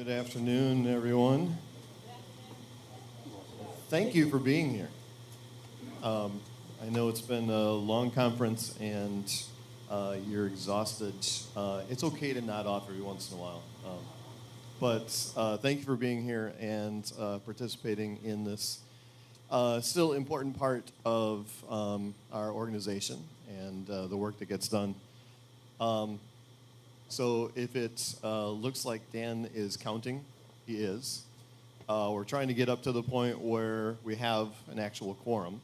Good afternoon, everyone. Thank you for being here. I know it's been a long conference and you're exhausted. It's okay to nod off every once in a while. But thank you for being here and participating in this still important part of our organization and the work that gets done. So if it looks like Dan is counting, he is. We're trying to get up to the point where we have an actual quorum.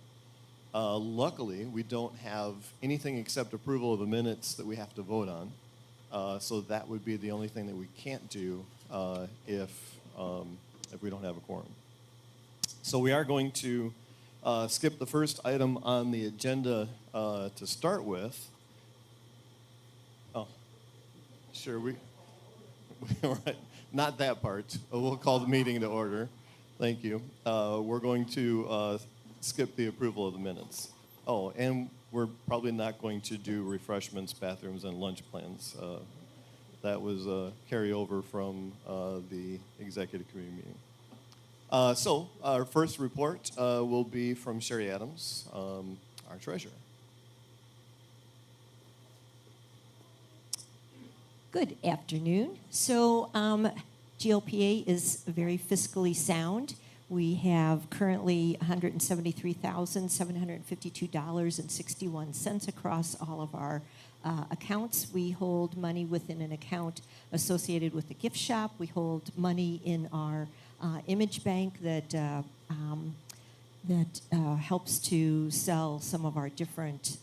Luckily, we don't have anything except approval of the minutes that we have to vote on. So that would be the only thing that we can't do if we don't have a quorum. So we are going to skip the first item on the agenda to start with. Oh, sure, all right, not that part. We'll call the meeting to order. Thank you. We're going to skip the approval of the minutes. Oh, and we're probably not going to do refreshments, bathrooms, and lunch plans. That was a carryover from the executive committee meeting. So our first report will be from Sherry Adams, our treasurer. Good afternoon. So GLPA is very fiscally sound. We have currently $173,752.61 across all of our accounts. We hold money within an account associated with the gift shop. We hold money in our image bank that helps to sell some of our different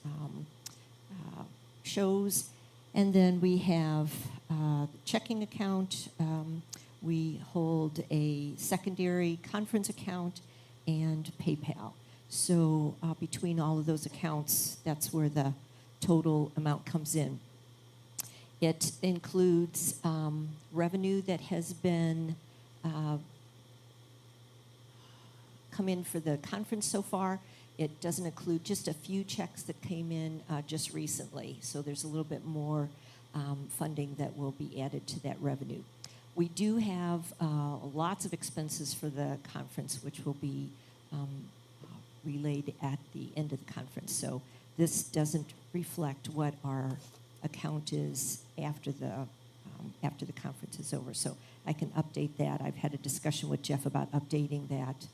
shows. And then we have a checking account. We hold a secondary conference account and PayPal. So between all of those accounts, that's where the total amount comes in. It includes revenue that has been come in for the conference so far. It doesn't include just a few checks that came in just recently. So there's a little bit more funding that will be added to that revenue. We do have lots of expenses for the conference, which will be relayed at the end of the conference. So this doesn't reflect what our account is after the conference is over. So I can update that. I've had a discussion with Jeff about updating that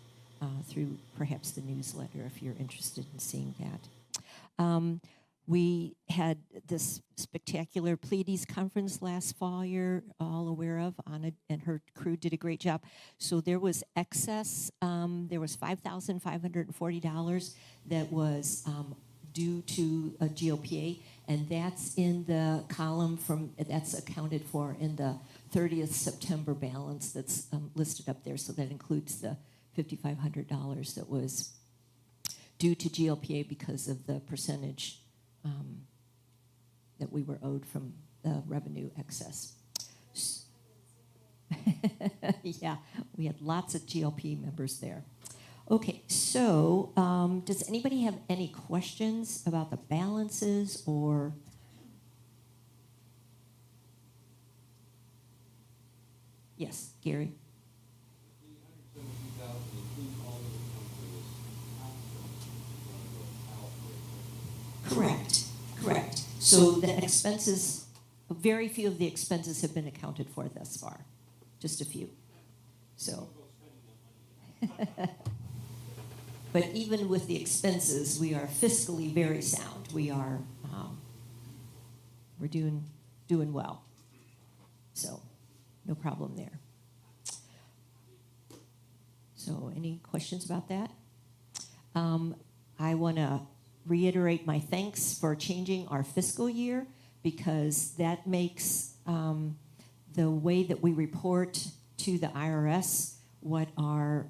through perhaps the newsletter if you're interested in seeing that. We had this spectacular Pleiades conference last fall, you're all aware of. Anna and her crew did a great job. So there was excess, there was $5,540 that was due to a GLPA, and that's in the column that's accounted for in the 30th September balance that's listed up there. So that includes the $5,500 that was due to GLPA because of the percentage that we were owed from the revenue excess. Yeah, we had lots of GLP members there. Okay, so does anybody have any questions about the balances or? Yes, Gary. Correct. So the expenses, very few of the expenses have been accounted for thus far, just a few. So, but even with the expenses, we are fiscally very sound. We are, we're doing well. So, no problem there. So, any questions about that? I want to reiterate my thanks for changing our fiscal year because that makes the way that we report to the IRS what our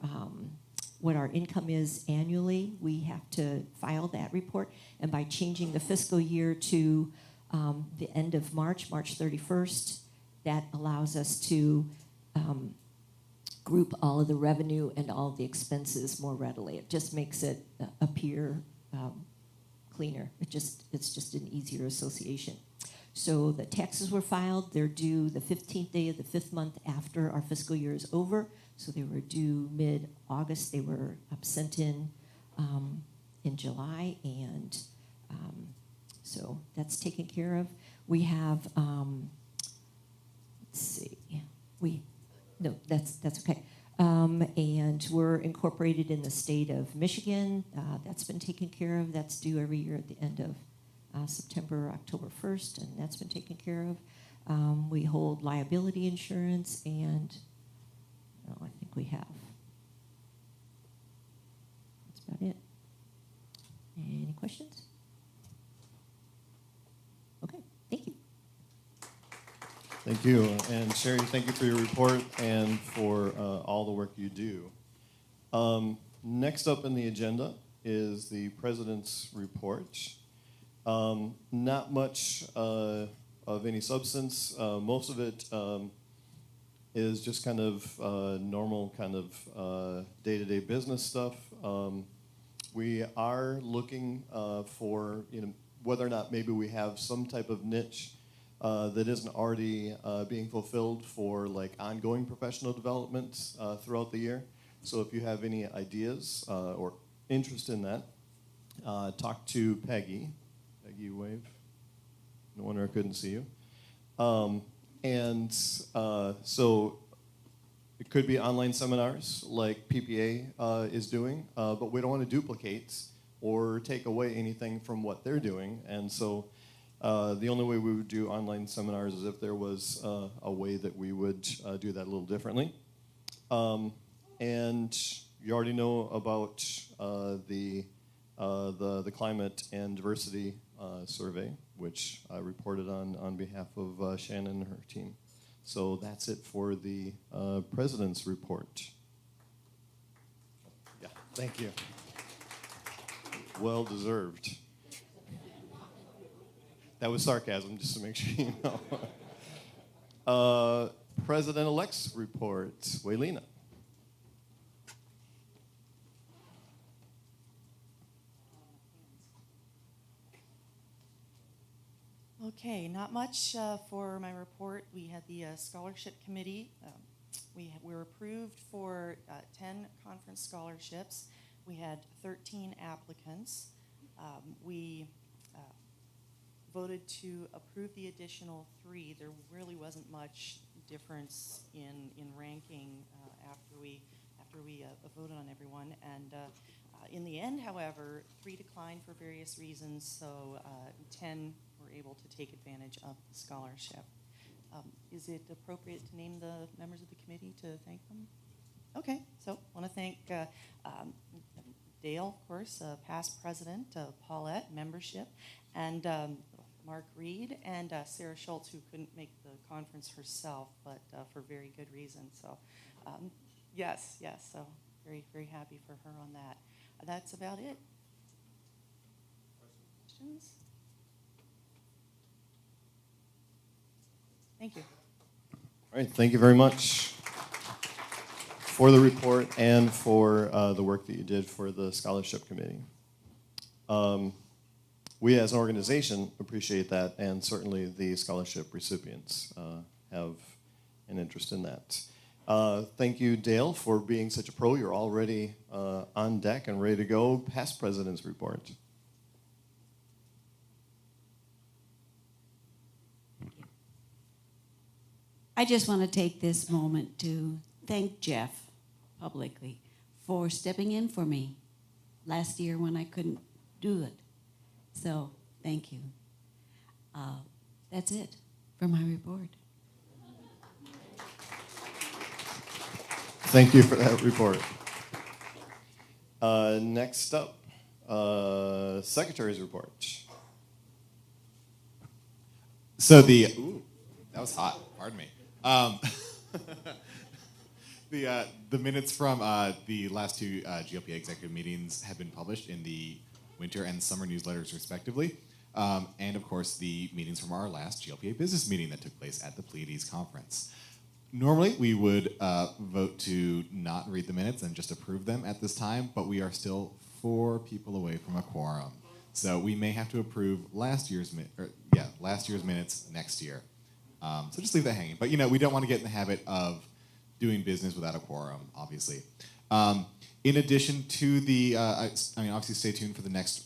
income is annually. We have to file that report, and by changing the fiscal year to the end of March 31st, that allows us to group all of the revenue and all of the expenses more readily. It just makes it appear cleaner. It's just an easier association. So the taxes were filed. They're due the 15th day of the 5th month after our fiscal year is over. So they were due mid-August. They were sent in July, and so that's taken care of. We have, let's see, that's okay. And we're incorporated in the state of Michigan. That's been taken care of. That's due every year at the end of September, October 1st, and that's been taken care of. We hold liability insurance, and I think we have. That's about it. Any questions? Okay, thank you. Thank you. And Sherry, thank you for your report and for all the work you do. Next up in the agenda is the President's report. Not much of any substance. Most of it is just kind of normal kind of day-to-day business stuff. We are looking for whether or not maybe we have some type of niche that isn't already being fulfilled for like ongoing professional development throughout the year. So if you have any ideas or interest in that, talk to Peggy. Peggy, wave. No wonder I couldn't see you. So it could be online seminars like PPA is doing, but we don't want to duplicate or take away anything from what they're doing. And so the only way we would do online seminars is if there was a way that we would do that a little differently. And you already know about the climate and diversity survey, which I reported on behalf of Shannon and her team. So that's it for the President's report. Yeah, thank you. Well deserved. That was sarcasm, just to make sure you know. President-elect's report. Waylena. Okay, not much for my report. We had the scholarship committee. We were approved for 10 conference scholarships. We had 13 applicants. We voted to approve the additional 3. There really wasn't much difference in ranking after we voted on everyone. And in the end, however, 3 declined for various reasons, so 10 were able to take advantage of the scholarship. Is it appropriate to name the members of the committee to thank them? Okay, so I want to thank Dale, of course, past president, Paulette, membership, and Mark Reed, and Sarah Schultz, who couldn't make the conference herself, but for very good reason. So, yes, so very, very happy for her on that. That's about it. Questions? Thank you. All right, thank you very much for the report and for the work that you did for the scholarship committee. We as an organization appreciate that, and certainly the scholarship recipients have an interest in that. Thank you, Dale, for being such a pro. You're already on deck and ready to go. Past President's report. I just want to take this moment to thank Jeff publicly for stepping in for me last year when I couldn't do it. So, thank you. That's it for my report. Thank you for that report. Next up, Secretary's report. So ooh, that was hot. Pardon me. The minutes from the last 2 GLPA executive meetings have been published in the winter and summer newsletters, respectively. And of course, the meetings from our last GLPA business meeting that took place at the Pleiades conference. Normally, we would vote to not read the minutes and just approve them at this time, but we are still 4 people away from a quorum. So we may have to approve last year's last year's minutes next year. So just leave that hanging. But we don't want to get in the habit of doing business without a quorum, obviously. In addition to the, obviously stay tuned for the next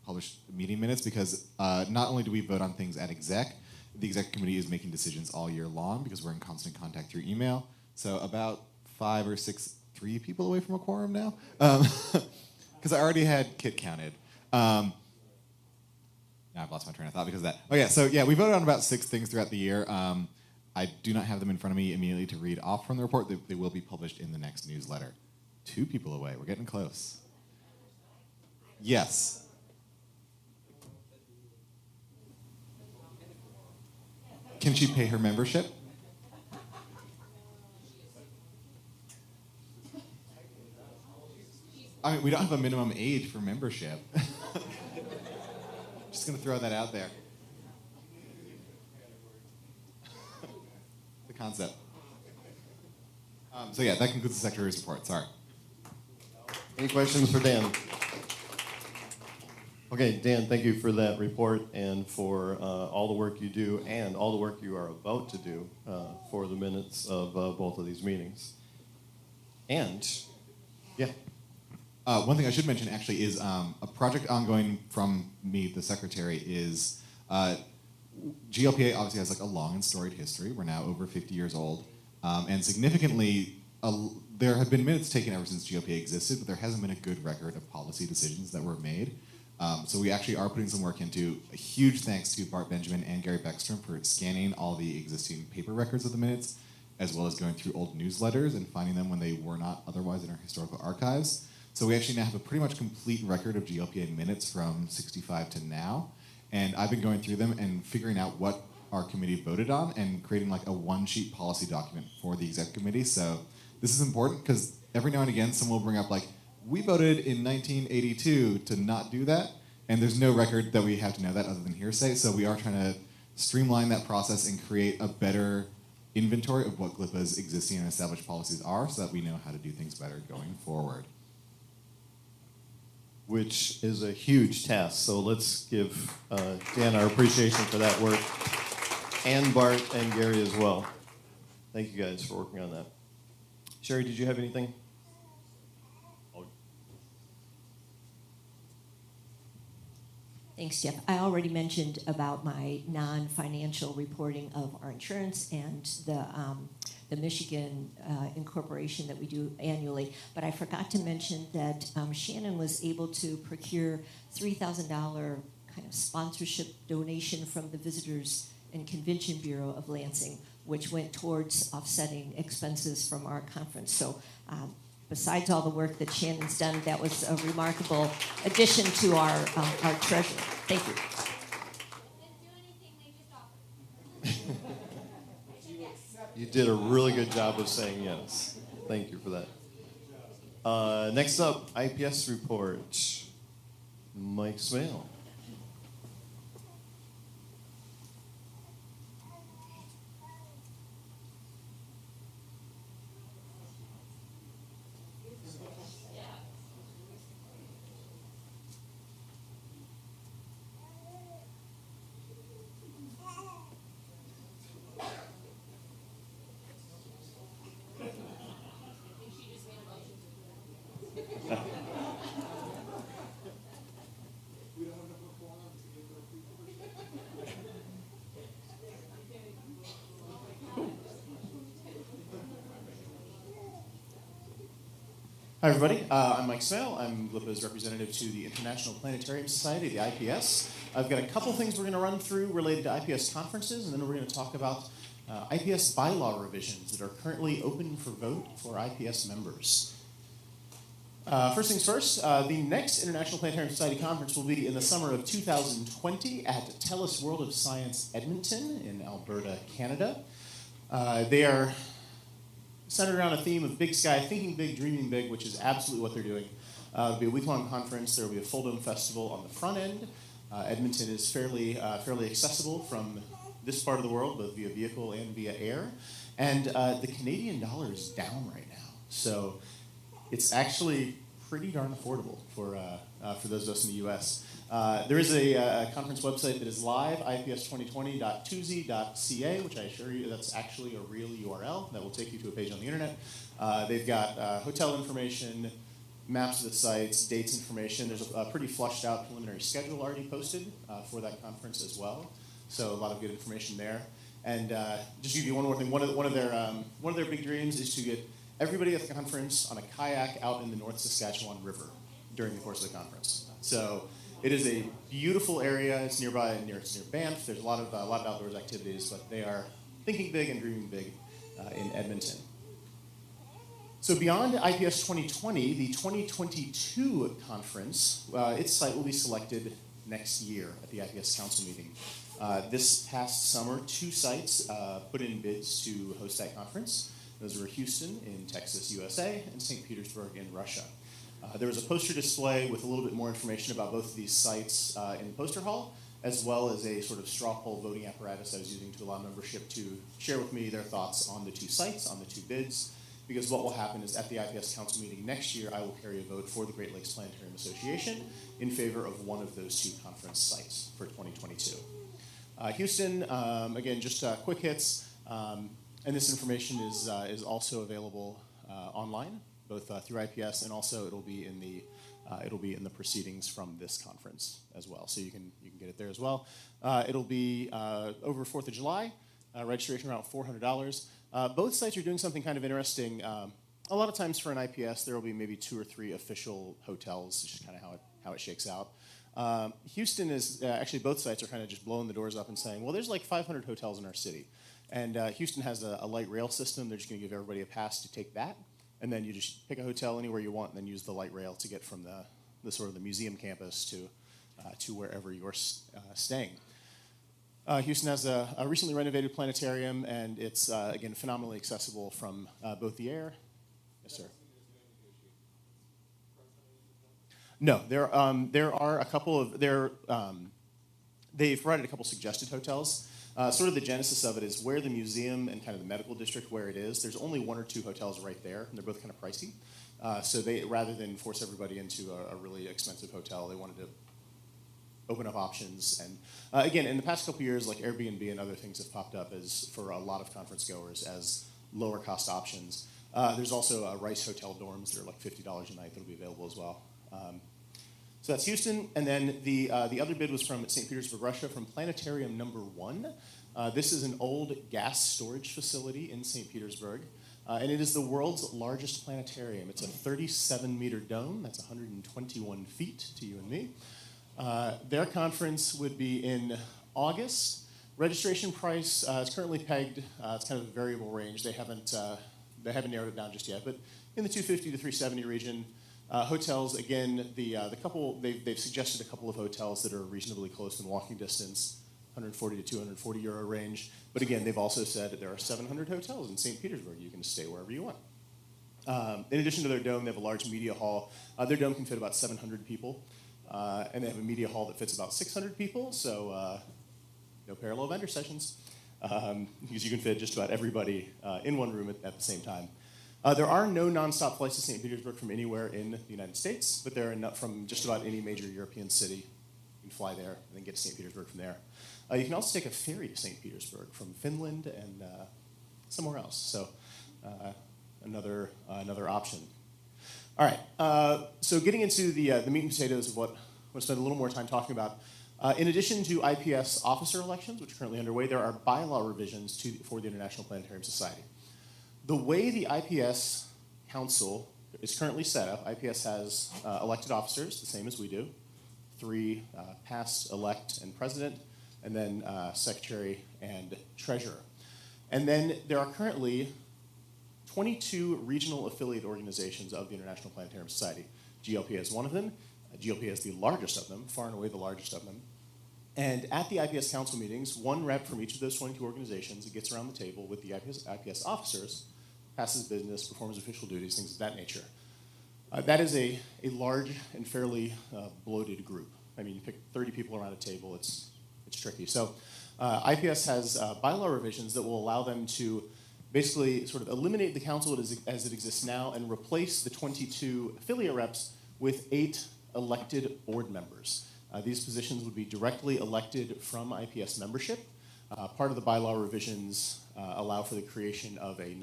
published meeting minutes, because not only do we vote on things at exec, the exec committee is making decisions all year long because we're in constant contact through email. So about 5 or 6, 3 people away from a quorum now, because I already had Kit counted. Now I've lost my train of thought because of that. Oh yeah, so we voted on about 6 things throughout the year. I do not have them in front of me immediately to read off from the report. They will be published in the next newsletter. 2 people away. We're getting close. Yes. Can she pay her membership? We don't have a minimum age for membership. Just going to throw that out there. The concept. That concludes the Secretary's report. Sorry. Any questions for Dan? Okay, Dan, thank you for that report and for all the work you do and all the work you are about to do for the minutes of both of these meetings. And, yeah. One thing I should mention actually is a project ongoing from me, the Secretary, is GLPA obviously has a long and storied history. We're now over 50 years old. And significantly, there have been minutes taken ever since GLPA existed, but there hasn't been a good record of policy decisions that were made. So we actually are putting some work into. A huge thanks to Bart Benjamin and Gary Beckstrom for scanning all the existing paper records of the minutes, as well as going through old newsletters and finding them when they were not otherwise in our historical archives. So we actually now have a pretty much complete record of GLPA minutes from 65 to now. And I've been going through them and figuring out what our committee voted on and creating a one-sheet policy document for the exec committee. So this is important because every now and again someone will bring up we voted in 1982 to not do that, and there's no record that we have to know that other than hearsay. So we are trying to streamline that process and create a better inventory of what GLPA's existing and established policies are so that we know how to do things better going forward. Which is a huge task. So let's give Dan our appreciation for that work, and Bart and Gary as well. Thank you guys for working on that. Sherry, did you have anything? Thanks, Jeff. I already mentioned about my non-financial reporting of our insurance and the Michigan incorporation that we do annually, but I forgot to mention that Shannon was able to procure $3,000 kind of sponsorship donation from the Visitors and Convention Bureau of Lansing, which went towards offsetting expenses from our conference. So besides all the work that Shannon's done, that was a remarkable addition to our treasury. Thank you. You did a really good job of saying yes. Thank you for that. Next up, IPS report. Mike Smale. Hi, everybody. I'm Mike Smale. I'm GLPA's representative to the International Planetarium Society, the IPS. I've got a couple things we're going to run through related to IPS conferences, and then we're going to talk about IPS bylaw revisions that are currently open for vote for IPS members. First things first, the next International Planetarium Society conference will be in the summer of 2020 at TELUS World of Science Edmonton in Alberta, Canada. They are centered around a theme of big sky, thinking big, dreaming big, which is absolutely what they're doing. It'll be a week-long conference. There will be a full dome festival on the front end. Edmonton is fairly accessible from this part of the world, both via vehicle and via air. And the Canadian dollar is down right now. So it's actually pretty darn affordable for those of us in the U.S. There is a conference website that is live, ips2020.tuesday.ca, which I assure you that's actually a real URL that will take you to a page on the internet. They've got hotel information, maps of the sites, dates information. There's a pretty flushed out preliminary schedule already posted for that conference as well. So a lot of good information there. And just to give you one more thing, one of their big dreams is to get everybody at the conference on a kayak out in the North Saskatchewan River during the course of the conference. So it is a beautiful area. It's near Banff. There's a lot of outdoors activities, but they are thinking big and dreaming big in Edmonton. So beyond IPS 2020, the 2022 conference, its site will be selected next year at the IPS Council meeting. This past summer, 2 sites put in bids to host that conference. Those were Houston in Texas, USA, and St. Petersburg in Russia. There was a poster display with a little bit more information about both of these sites in the poster hall, as well as a sort of straw poll voting apparatus I was using to allow membership to share with me their thoughts on the 2 sites, on the 2 bids. Because what will happen is at the IPS Council meeting next year, I will carry a vote for the Great Lakes Planetarium Association in favor of one of those 2 conference sites for 2022. Houston, again, just quick hits, and this information is also available online, both through IPS, and also it'll be in the proceedings from this conference as well, so you can get it there as well. It'll be over 4th of July. Registration around $400. Both sites are doing something kind of interesting. A lot of times for an IPS, there will be maybe 2 or 3 official hotels, which is kind of how it shakes out. Houston is, actually both sites are kind of just blowing the doors up and saying, well, there's like 500 hotels in our city. And Houston has a light rail system. They're just going to give everybody a pass to take that. And then you just pick a hotel anywhere you want and then use the light rail to get from the sort of the museum campus to wherever you're staying. Houston has a recently renovated planetarium, and it's, again, phenomenally accessible from both the air. Yes, sir. No, there are a couple of, they've provided a couple suggested hotels. Sort of the genesis of it is where the museum and kind of the medical district where it is, there's only 1 or 2 hotels right there, and they're both kind of pricey. So they, rather than force everybody into a really expensive hotel, they wanted to open up options. And again, in the past couple years, like Airbnb and other things have popped up as for a lot of conference goers as lower cost options. There's also Rice Hotel dorms that are like $50 a night that'll be available as well. So that's Houston. And then the other bid was from St. Petersburg, Russia, from Planetarium Number 1. This is an old gas storage facility in St. Petersburg. And it is the world's largest planetarium. It's a 37-meter dome. That's 121 feet to you and me. Their conference would be in August. Registration price is currently pegged. It's kind of a variable range. They haven't narrowed it down just yet, but in the 250 to 370 region. Hotels, again, the couple they've suggested a couple of hotels that are reasonably close in walking distance, 140 to 240 euro range. But again, they've also said that there are 700 hotels in St. Petersburg. You can stay wherever you want. In addition to their dome, they have a large media hall. Their dome can fit about 700 people. And they have a media hall that fits about 600 people, so no parallel vendor sessions, because you can fit just about everybody in one room at the same time. There are no nonstop flights to St. Petersburg from anywhere in the United States, but there are from just about any major European city. You can fly there and then get to St. Petersburg from there. You can also take a ferry to St. Petersburg from Finland and somewhere else, so another option. All right, so getting into the meat and potatoes of what I want to spend a little more time talking about. In addition to IPS officer elections, which are currently underway, there are bylaw revisions for the International Planetarium Society. The way the IPS Council is currently set up, IPS has elected officers, the same as we do, 3 past, elect, and president, and then secretary and treasurer. And then there are currently 22 regional affiliate organizations of the International Planetarium Society. GLPA is one of them. GLPA is the largest of them, far and away the largest of them. And at the IPS Council meetings, 1 rep from each of those 22 organizations gets around the table with the IPS officers, passes business, performs official duties, things of that nature. That is a large and fairly bloated group. I mean, you pick 30 people around a table, it's tricky. So IPS has bylaw revisions that will allow them to basically sort of eliminate the council as it exists now and replace the 22 affiliate reps with 8 elected board members. These positions would be directly elected from IPS membership. Part of the bylaw revisions allow for the creation of a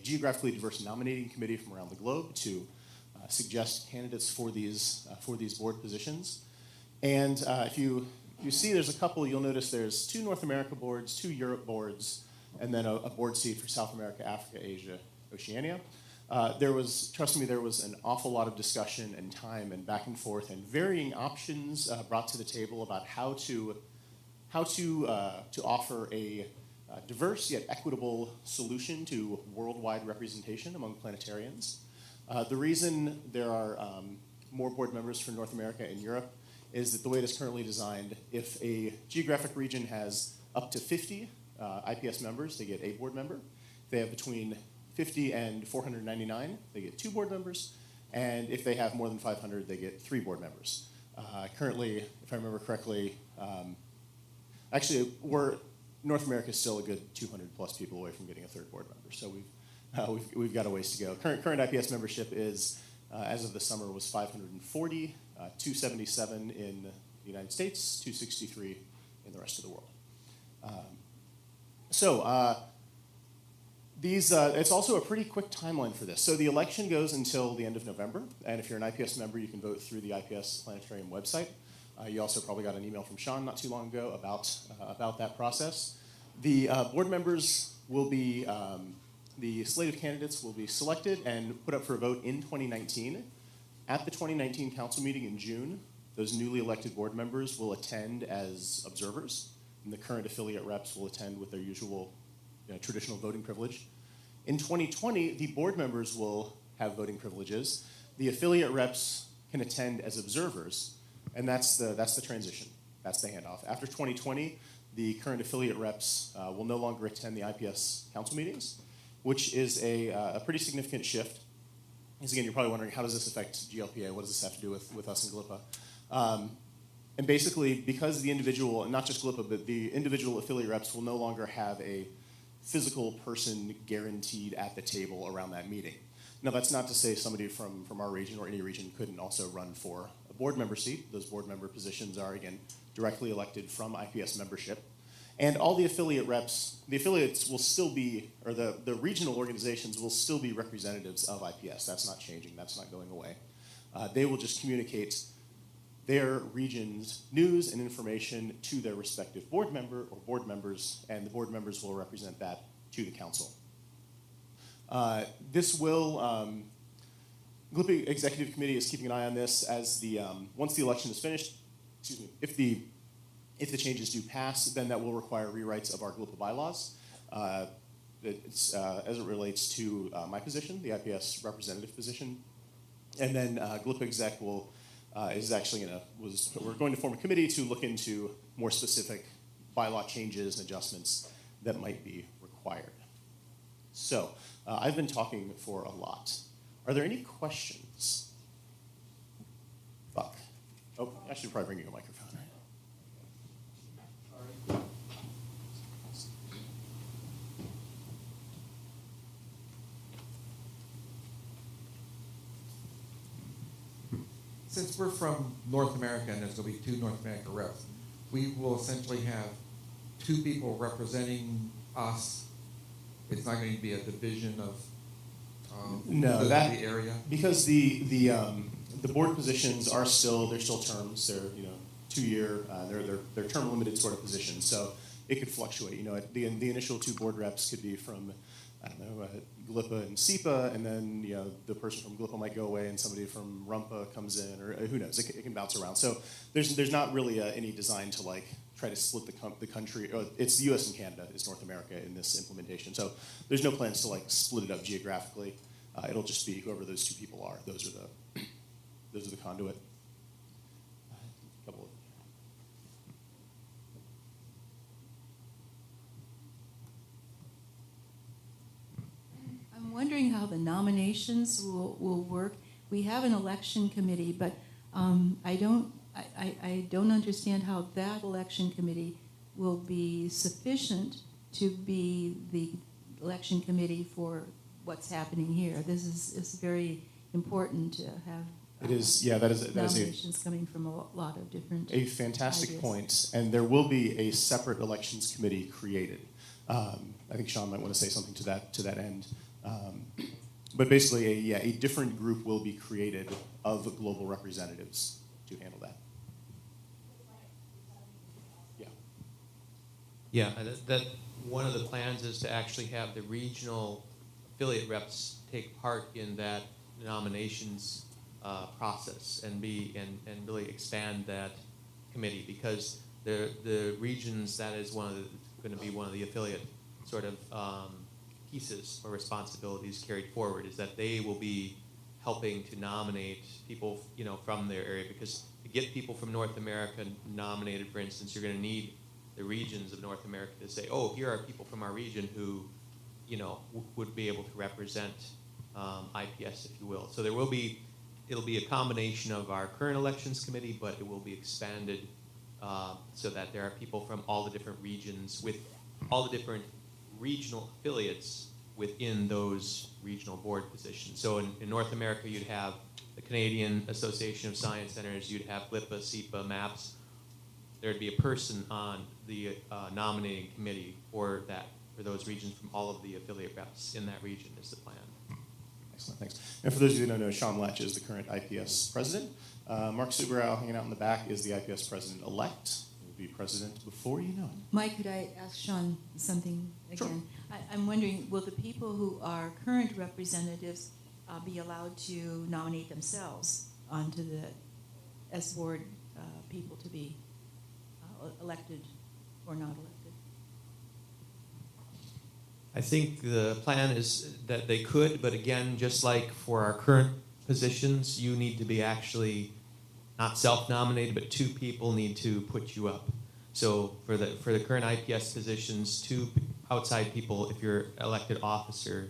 geographically diverse nominating committee from around the globe to suggest candidates for these board positions. And if you see, there's a couple. You'll notice there's 2 North America boards, 2 Europe boards, and then a board seat for South America, Africa, Asia, Oceania. Trust me, there was an awful lot of discussion and time and back and forth and varying options brought to the table about how to offer a diverse yet equitable solution to worldwide representation among planetarians. The reason there are more board members for North America and Europe is that the way it is currently designed, if a geographic region has up to 50 IPS members, they get a board member. If they have between 50 and 499, they get 2 board members. And if they have more than 500, they get 3 board members. Currently, if I remember correctly, actually, North America is still a good 200 plus people away from getting a 3rd board member. So we've got a ways to go. Current IPS membership is, as of the summer, was 540, 277 in the United States, 263 in the rest of the world. It's also a pretty quick timeline for this. So the election goes until the end of November, and if you're an IPS member, you can vote through the IPS Planetarium website. You also probably got an email from Sean not too long ago about that process. The board members will be, the slate of candidates will be selected and put up for a vote in 2019. At the 2019 council meeting in June, those newly elected board members will attend as observers, and the current affiliate reps will attend with their usual traditional voting privilege. In 2020, the board members will have voting privileges. The affiliate reps can attend as observers, and that's the transition. That's the handoff. After 2020, the current affiliate reps will no longer attend the IPS council meetings, which is a pretty significant shift. Because again, you're probably wondering, how does this affect GLPA? What does this have to do with us and GLPA? And basically, because the individual, not just GLPA, but the individual affiliate reps will no longer have a physical person guaranteed at the table around that meeting. Now, that's not to say somebody from our region or any region couldn't also run for a board member seat. Those board member positions are, again, directly elected from IPS membership. And all the affiliate reps, the affiliates will still be, or the regional organizations will still be representatives of IPS. That's not changing. That's not going away. They will just communicate their region's news and information to their respective board member or board members, and the board members will represent that to the council. This will, GLPA Executive Committee is keeping an eye on this as once the election is finished, if the changes do pass, then that will require rewrites of our GLPA bylaws. As it relates to my position, the IPS representative position. And then GLPA Exec we're going to form a committee to look into more specific bylaw changes and adjustments that might be required. So I've been talking for a lot. Are there any questions? Buck. Oh, I should probably bring you a microphone. Since we're from North America and there's going to be 2 North America reps, we will essentially have 2 people representing us. It's not going to be a division of the area. Because the board positions are still terms. They're 2-year. They're term limited sort of positions. So it could fluctuate. The initial 2 board reps could be from GLPA and SEPA, and then the person from GLPA might go away and somebody from RUMPA comes in, or who knows, it can bounce around. So there's not really any design to try to split the country. It's the U.S. and Canada is North America in this implementation. So there's no plans to split it up geographically. It'll just be whoever those 2 people are. Those are the conduit. I'm wondering how the nominations will work. We have an election committee, but I don't understand how that election committee will be sufficient to be the election committee for what's happening here. This is very important to have. It is, yeah, that is nominations coming from a lot of different. a fantastic ideas. point, and there will be a separate elections committee created. I think Sean might want to say something to that end. But basically, a different group will be created of global representatives to handle that. Yeah. Yeah, that one of the plans is to actually have the regional affiliate reps take part in that nominations process and really expand that committee, because the regions, that is going to be one of the affiliate sort of pieces or responsibilities carried forward, is that they will be helping to nominate people, from their area, because to get people from North America nominated, for instance, you're going to need the regions of North America to say, oh, here are people from our region who, would be able to represent IPS, if you will. So it'll be a combination of our current elections committee, but it will be expanded so that there are people from all the different regions with all the different regional affiliates within those regional board positions. So in North America, you'd have the Canadian Association of Science Centers, you'd have GLPA, CEPA, MAPS. There'd be a person on the nominating committee for those regions from all of the affiliate reps in that region is the plan. Excellent, thanks. And for those of you who don't know, Sean Letch is the current IPS president. Mark Subarow, hanging out in the back, is the IPS president-elect. He'll be president before you know it. Mike, could I ask Sean something again? Sure. I'm wondering, will the people who are current representatives be allowed to nominate themselves onto the S-Board people to be elected or not elected? I think the plan is that they could, but again, just like for our current positions, you need to be actually not self-nominated, but two people need to put you up. So for the current IPS positions, two outside people, if you're elected officer,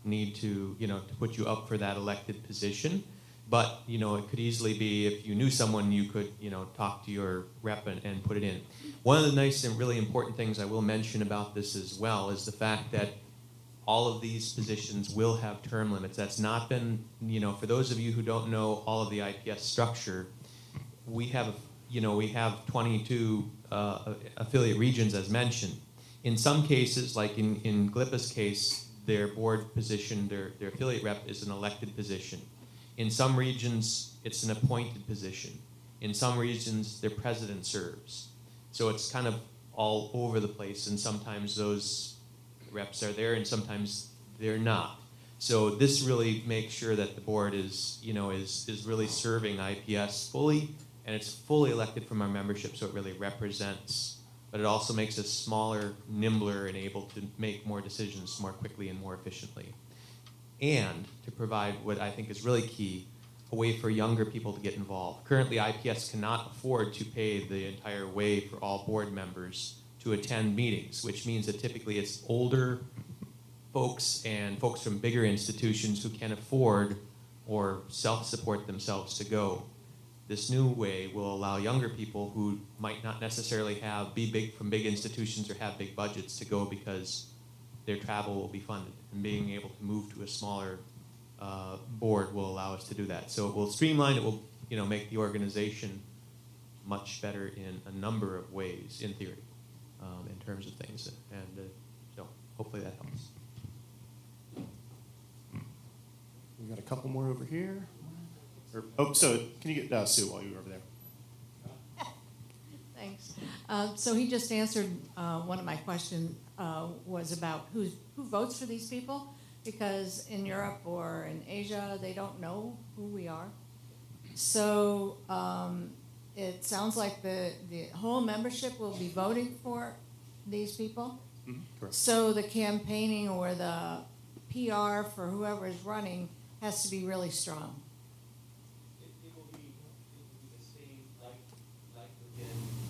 need to to put you up for that elected position. But it could easily be, if you knew someone, you could talk to your rep and put it in. One of the nice and really important things I will mention about this as well is the fact that all of these positions will have term limits. That's not been, for those of you who don't know all of the IPS structure, we have 22 affiliate regions as mentioned. In some cases, like in GLPA's case, their board position, their affiliate rep is an elected position. In some regions, it's an appointed position. In some regions, their president serves. So it's kind of all over the place, and sometimes those reps are there, and sometimes they're not. So this really makes sure that the board is really serving IPS fully, and it's fully elected from our membership, so it really represents. But it also makes us smaller, nimbler, and able to make more decisions more quickly and more efficiently. And to provide what I think is really key, a way for younger people to get involved. Currently, IPS cannot afford to pay the entire way for all board members to attend meetings, which means that typically it's older folks and folks from bigger institutions who can afford or self-support themselves to go. This new way will allow younger people who might not necessarily be from big institutions or have big budgets to go, because their travel will be funded, and being able to move to a smaller board will allow us to do that. So it will streamline, it will make the organization much better in a number of ways, in theory, in terms of things. And so hopefully that helps. We've got a couple more over here. So can you get Sue while you were over there? Thanks. So he just answered one of my questions, was about who votes for these people, because in Europe or in Asia, they don't know who we are. So it sounds like the whole membership will be voting for these people. Mm-hmm. Correct. So the campaigning or the PR for whoever is running has to be really strong. It will be the same like within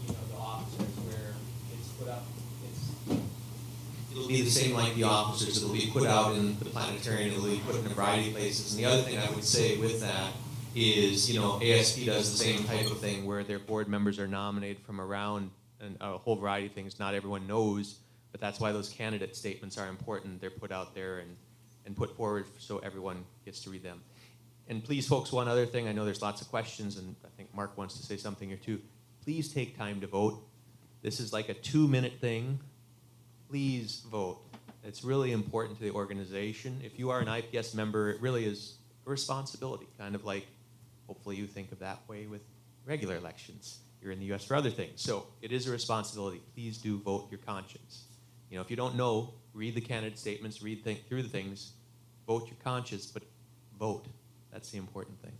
the officers, where it's put up. It'll be the same like the officers. It'll be put out in the planetarium. It'll be put in a variety of places. And the other thing I would say with that is, ASP does the same type of thing, where their board members are nominated from around a whole variety of things. Not everyone knows But that's why those candidate statements are important. They're put out there and put forward so everyone gets to read them. And please, folks, one other thing. I know there's lots of questions, and I think Mark wants to say something or two. Please take time to vote. This is like a 2-minute thing. Please vote. It's really important to the organization. If you are an IPS member, it really is a responsibility, kind of like hopefully you think of that way with regular elections. You're in the U.S. for other things. So it is a responsibility. Please do vote your conscience. You know, if you don't know, read the candidate statements, read through the things, vote your conscience, but vote. That's the important thing.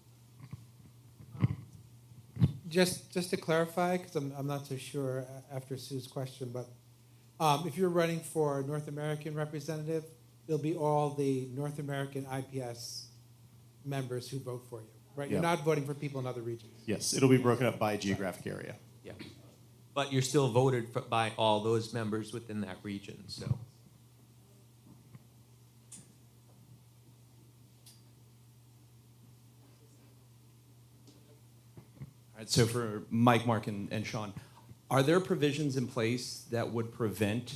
Just to clarify, because I'm not so sure after Sue's question, but if you're running for North American representative, it'll be all the North American IPS members who vote for you, right? You're not voting for people in other regions. Yes, it'll be broken up by geographic area. Yeah. But you're still voted by all those members within that region, so. All right, so for Mike, Mark, and Sean, are there provisions in place that would prevent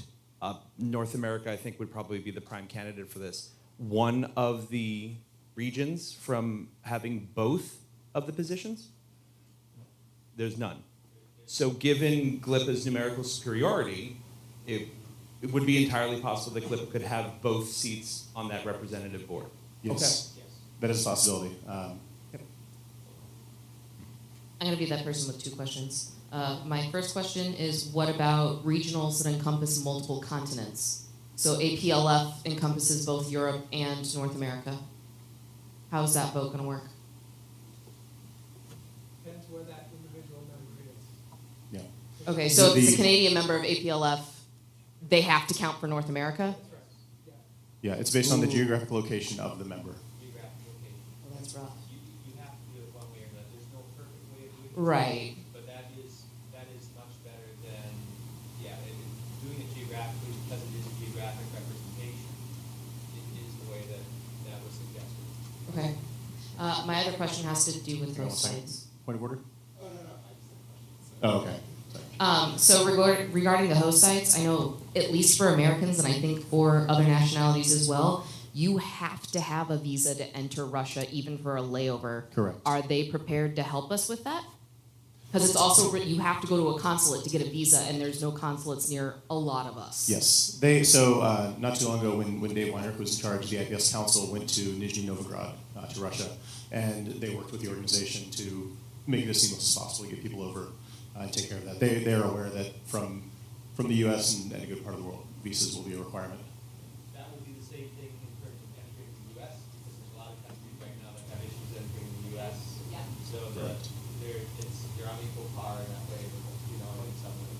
North America, I think would probably be the prime candidate for this, one of the regions from having both of the positions? There's none. So given GLPA's numerical superiority, it would be entirely possible that GLPA could have both seats on that representative board. Yes, that is a possibility. I'm going to be that person with 2 questions. My first question is, what about regionals that encompass multiple continents? So APLF encompasses both Europe and North America. How's that vote going to work? Depends where that individual member is. Yeah. Okay, so if it's a Canadian member of APLF, they have to count for North America? That's right. Yeah, it's based on the geographic location of the member. Well, that's rough. You have to do it one way or another. There's no perfect way of doing it. Right. But that is much better than, doing it geographically because it is a geographic representation. It is the way that was suggested. Okay. My other question has to do with both sides. Point of order? Oh, okay. So regarding the host sites, I know at least for Americans, and I think for other nationalities as well, you have to have a visa to enter Russia, even for a layover. Correct. Are they prepared to help us with that? Because it's also, you have to go to a consulate to get a visa, and there's no consulates near a lot of us. Yes. Not too long ago, when Dave Weinrich was in charge, the IPS Council went to Nizhny Novgorod, to Russia, and they worked with the organization to make it as seamless as possible, get people over and take care of that. They are aware that from the U.S. and a good part of the world, visas will be a requirement. That would be the same thing in terms of entering the U.S., because there's a lot of countries right now that have issues entering the U.S. Yeah. So you're on equal par in that way, in some way.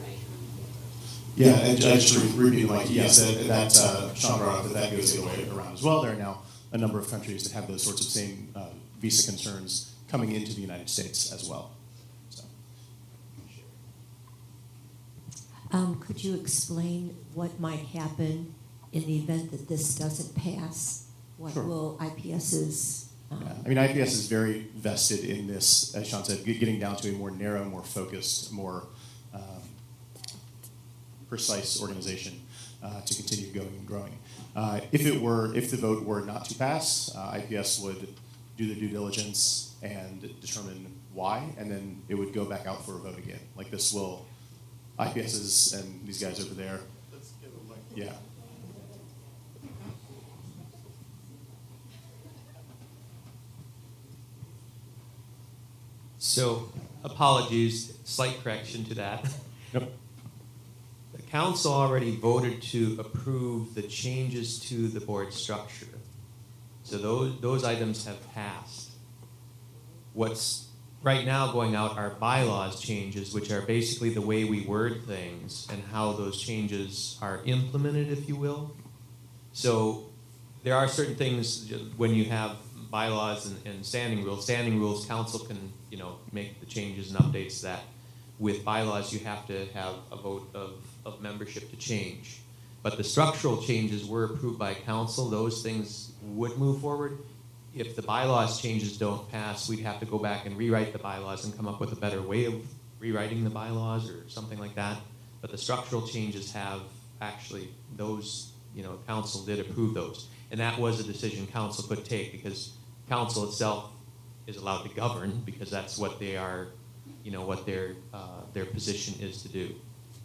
Right. Yeah, and just to repeat, like, yes, that Sean brought up, that goes the other way around as well. There are now a number of countries that have those sorts of same visa concerns coming into the United States as well. So. Could you explain what might happen in the event that this doesn't pass? What Sure. will IPS's... Yeah. I mean, IPS is very vested in this, as Sean said, getting down to a more narrow, more focused, more precise organization to continue going and growing. If the vote were not to pass, IPS would do the due diligence and determine why, and then it would go back out for a vote again. Like this will, IPS's and these guys over there. Let's give them like. Yeah. So, apologies, slight correction to that. Yep. The council already voted to approve the changes to the board structure. So those items have passed. What's right now going out are bylaws changes, which are basically the way we word things and how those changes are implemented, if you will. So there are certain things when you have bylaws and standing rules, council can, make the changes and updates that. With bylaws, you have to have a vote of membership to change. But the structural changes were approved by council. Those things would move forward. If the bylaws changes don't pass, we'd have to go back and rewrite the bylaws and come up with a better way of rewriting the bylaws or something like that. But the structural changes have actually those, council did approve those. And that was a decision council could take because council itself is allowed to govern because that's what they are, what their position is to do.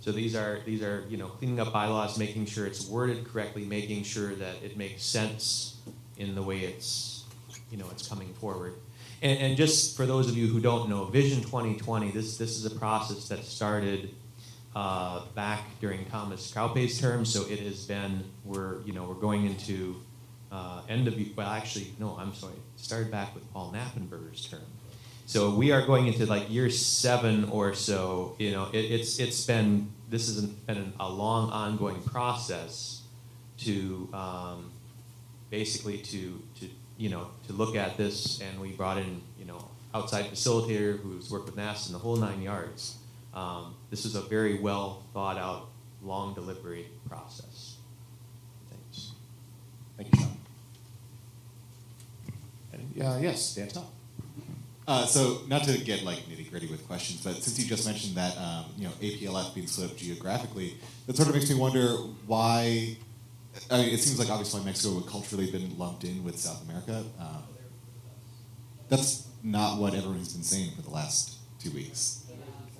So these are cleaning up bylaws, making sure it's worded correctly, making sure that it makes sense in the way it's, it's coming forward. And just for those of you who don't know, Vision 2020, this is a process that started back during Thomas GLPA's term. So it has been, we're going into it started back with Paul Knappenberger's term. So we are going into like year 7 or so. This has been a long ongoing process to basically to look at this, and we brought in outside facilitator who's worked with NASA in the whole 9 yards. This is a very well thought out, long delivery process. Thanks. Thank you, Sean. Yes, Dan Tom. So not to get like nitty gritty with questions, but since you just mentioned that APLF being split up geographically, that sort of makes me wonder why. I mean, it seems like obviously Mexico would culturally been lumped in with South America. That's not what everyone's been saying for the last 2 weeks.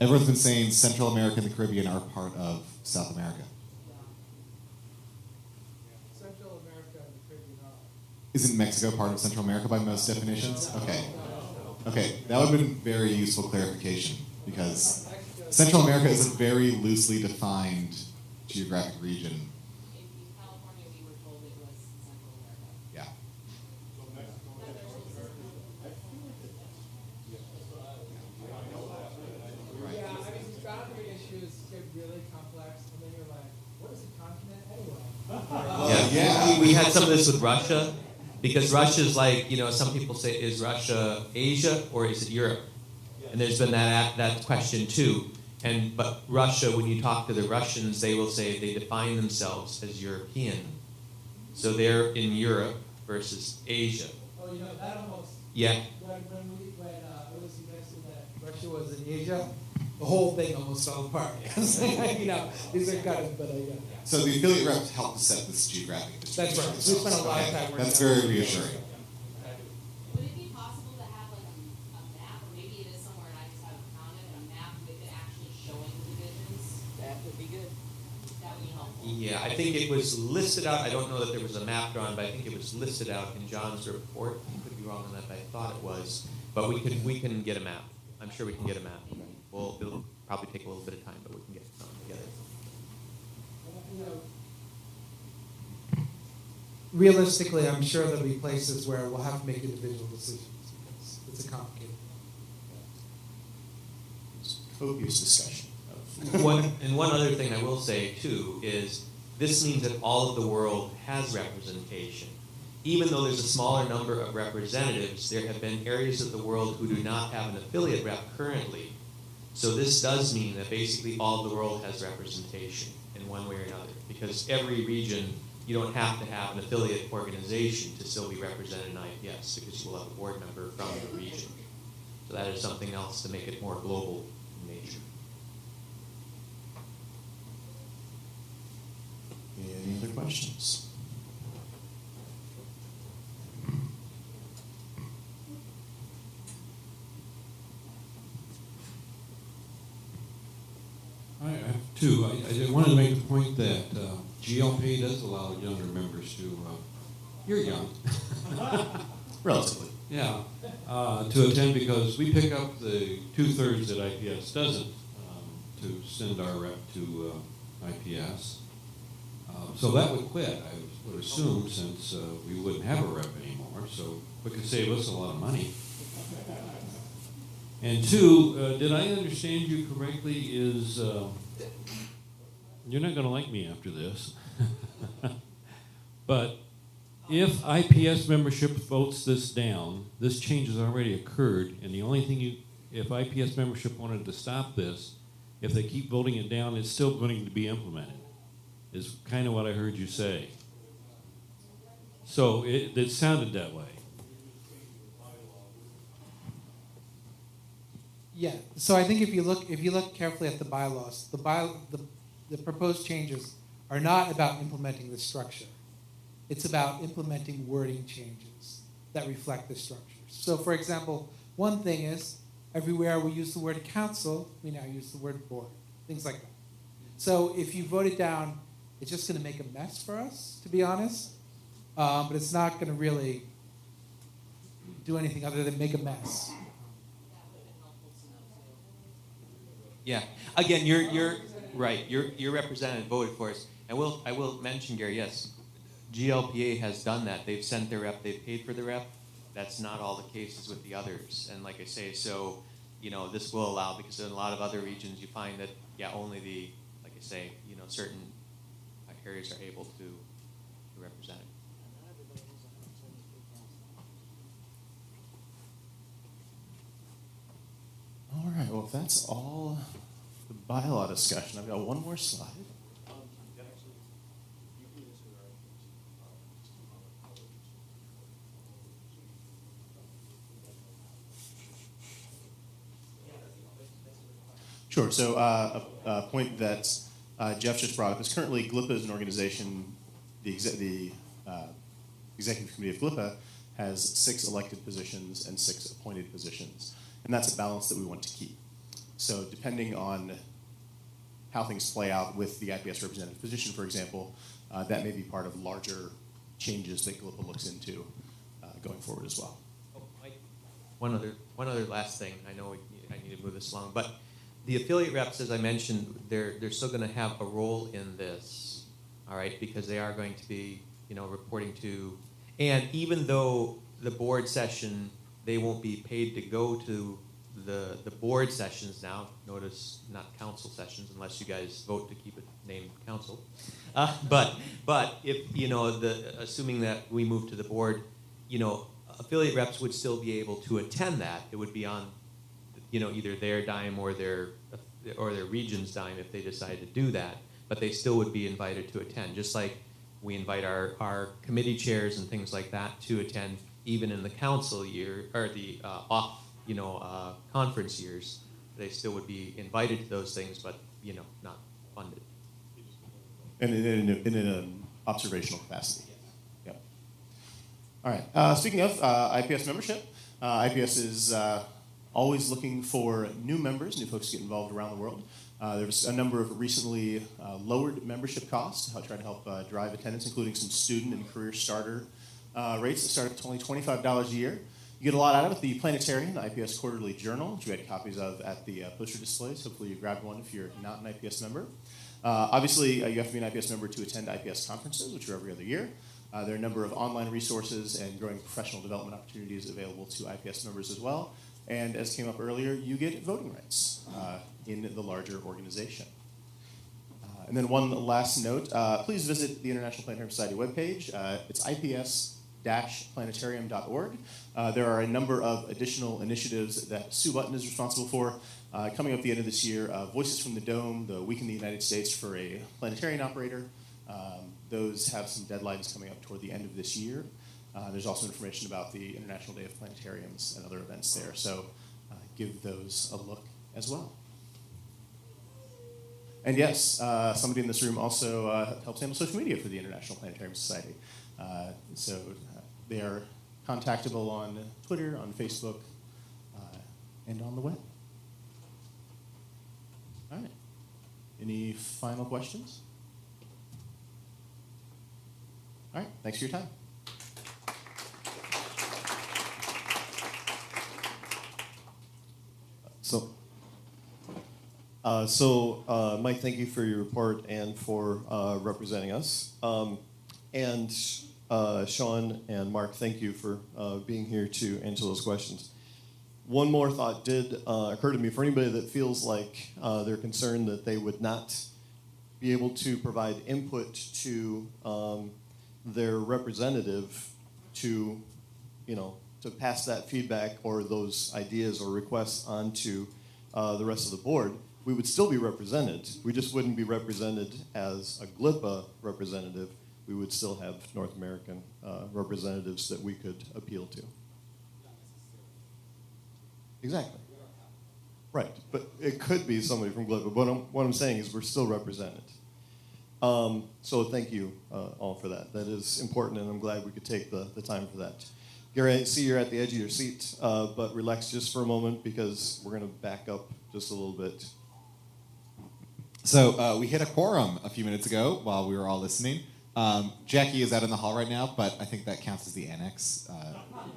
Everyone's been saying Central America and the Caribbean are part of South America. Central America and the Caribbean are. Isn't Mexico part of Central America by most definitions? Okay. Okay, that would have been very useful clarification because Central America is a very loosely defined geographic region. In California, we were told it was Central America. Yeah. Yeah, I mean, these boundary issues get really complex, and then you're like, what is a continent anyway? Yeah, we had some of this with Russia, because Russia's like, some people say, is Russia Asia or is it Europe? And there's been that question too. But Russia, when you talk to the Russians, they will say they define themselves as European. So they're in Europe versus Asia. Oh, that almost. Yeah. When it was suggested that Russia was in Asia, the whole thing almost fell apart. These are kind of, but yeah. So the affiliate reps helped to set this geographic distribution. That's right. We spent a lot of time working. That's very reassuring. Would it be possible to have like a map, or maybe it is somewhere and I just haven't found it, a map with it actually showing the divisions? That would be good. That would be helpful. Yeah, I think it was listed out. I don't know that there was a map drawn, but I think it was listed out in John's report. I could be wrong on that, but I thought it was. But we can get a map. I'm sure we can get a map. It'll probably take a little bit of time, but we can get something together. Realistically, I'm sure there'll be places where we'll have to make individual decisions because it's a complicated. Copious discussion. One other thing I will say too is this means that all of the world has representation. Even though there's a smaller number of representatives, there have been areas of the world who do not have an affiliate rep currently. So this does mean that basically all of the world has representation in one way or another. Because every region, you don't have to have an affiliate organization to still be represented in IPS because you will have a board member from the region. So that is something else to make it more global in nature. Any other questions? I have two. I wanted to make the point that GLPA does allow younger members to, you're young. Relatively. Yeah, to attend because we pick up the 2/3 that IPS doesn't to send our rep to IPS. So that would quit, I would assume, since we wouldn't have a rep anymore. So it could save us a lot of money. And two, did I understand you correctly, is you're not going to like me after this, but if IPS membership votes this down, this change has already occurred, and the only thing if IPS membership wanted to stop this, if they keep voting it down, it's still going to be implemented, is kind of what I heard you say. So it sounded that way. Yeah. So I think if you look carefully at the bylaws, the proposed changes are not about implementing the structure. It's about implementing wording changes that reflect the structure. So, for example, one thing is everywhere we use the word council, we now use the word board, things like that. So if you vote it down, it's just going to make a mess for us, to be honest. But it's not going to really do anything other than make a mess. Yeah. Again, you're right. Your representative voted for us. I will mention, Gary, yes, GLPA has done that. They've sent their rep, they've paid for the rep. That's not all the cases with the others. And like I say, so, this will allow, because in a lot of other regions you find that, only the, like I say, certain areas are able to represent it. All right, well, if that's all the bylaw discussion, I've got one more slide. Sure. So a point that Jeff just brought up is currently GLPA is an organization, the executive committee of GLPA has 6 elected positions and 6 appointed positions. And that's a balance that we want to keep. So depending on how things play out with the IPS representative position, for example, that may be part of larger changes that GLPA looks into going forward as well. Oh, Mike, one other last thing. I know I need to move this along, but the affiliate reps, as I mentioned, they're still going to have a role in this, all right, because they are going to be, reporting to, and even though the board session, they won't be paid to go to the board sessions now. Notice not council sessions unless you guys vote to keep it named council. But if assuming that we move to the board, affiliate reps would still be able to attend that. It would be on, either their dime or their region's dime if they decide to do that. But they still would be invited to attend, just like we invite our committee chairs and things like that to attend, even in the council year or the conference years. They still would be invited to those things, but not funded. And in an observational capacity. Yep. All right. Speaking of IPS membership, IPS is always looking for new members, new folks to get involved around the world. There's a number of recently lowered membership costs to try to help drive attendance, including some student and career starter rates that start at only $25 a year. You get a lot out of it. The Planetarium, the IPS Quarterly Journal, which you had copies of at the poster displays. Hopefully you grabbed one if you're not an IPS member. Obviously, you have to be an IPS member to attend IPS conferences, which are every other year. There are a number of online resources and growing professional development opportunities available to IPS members as well. And as came up earlier, you get voting rights in the larger organization. And then one last note, please visit the International Planetarium Society webpage. It's ips-planetarium.org. There are a number of additional initiatives that Sue Button is responsible for. Coming up at the end of this year, Voices from the Dome, the Week in the United States for a Planetarian Operator. Those have some deadlines coming up toward the end of this year. There's also information about the International Day of Planetariums and other events there, so give those a look as well. And yes, somebody in this room also helps handle social media for the International Planetarium Society. So they are contactable on Twitter, on Facebook, and on the web. All right. Any final questions? All right. Thanks for your time. Mike, thank you for your report and for representing us. And Sean and Mark, thank you for being here to answer those questions. One more thought did occur to me for anybody that feels like they're concerned that they would not be able to provide input to their representative to pass that feedback or those ideas or requests onto the rest of the board. We would still be represented. We just wouldn't be represented as a GLPA representative. We would still have North American representatives that we could appeal to. Exactly. Right, but it could be somebody from GLPA. But what I'm saying is we're still represented. So thank you all for that. That is important, and I'm glad we could take the time for that. Gary, I see you're at the edge of your seat, but relax just for a moment because we're going to back up just a little bit. So we hit a quorum a few minutes ago while we were all listening. Jackie is out in the hall right now, but I think that counts as the annex.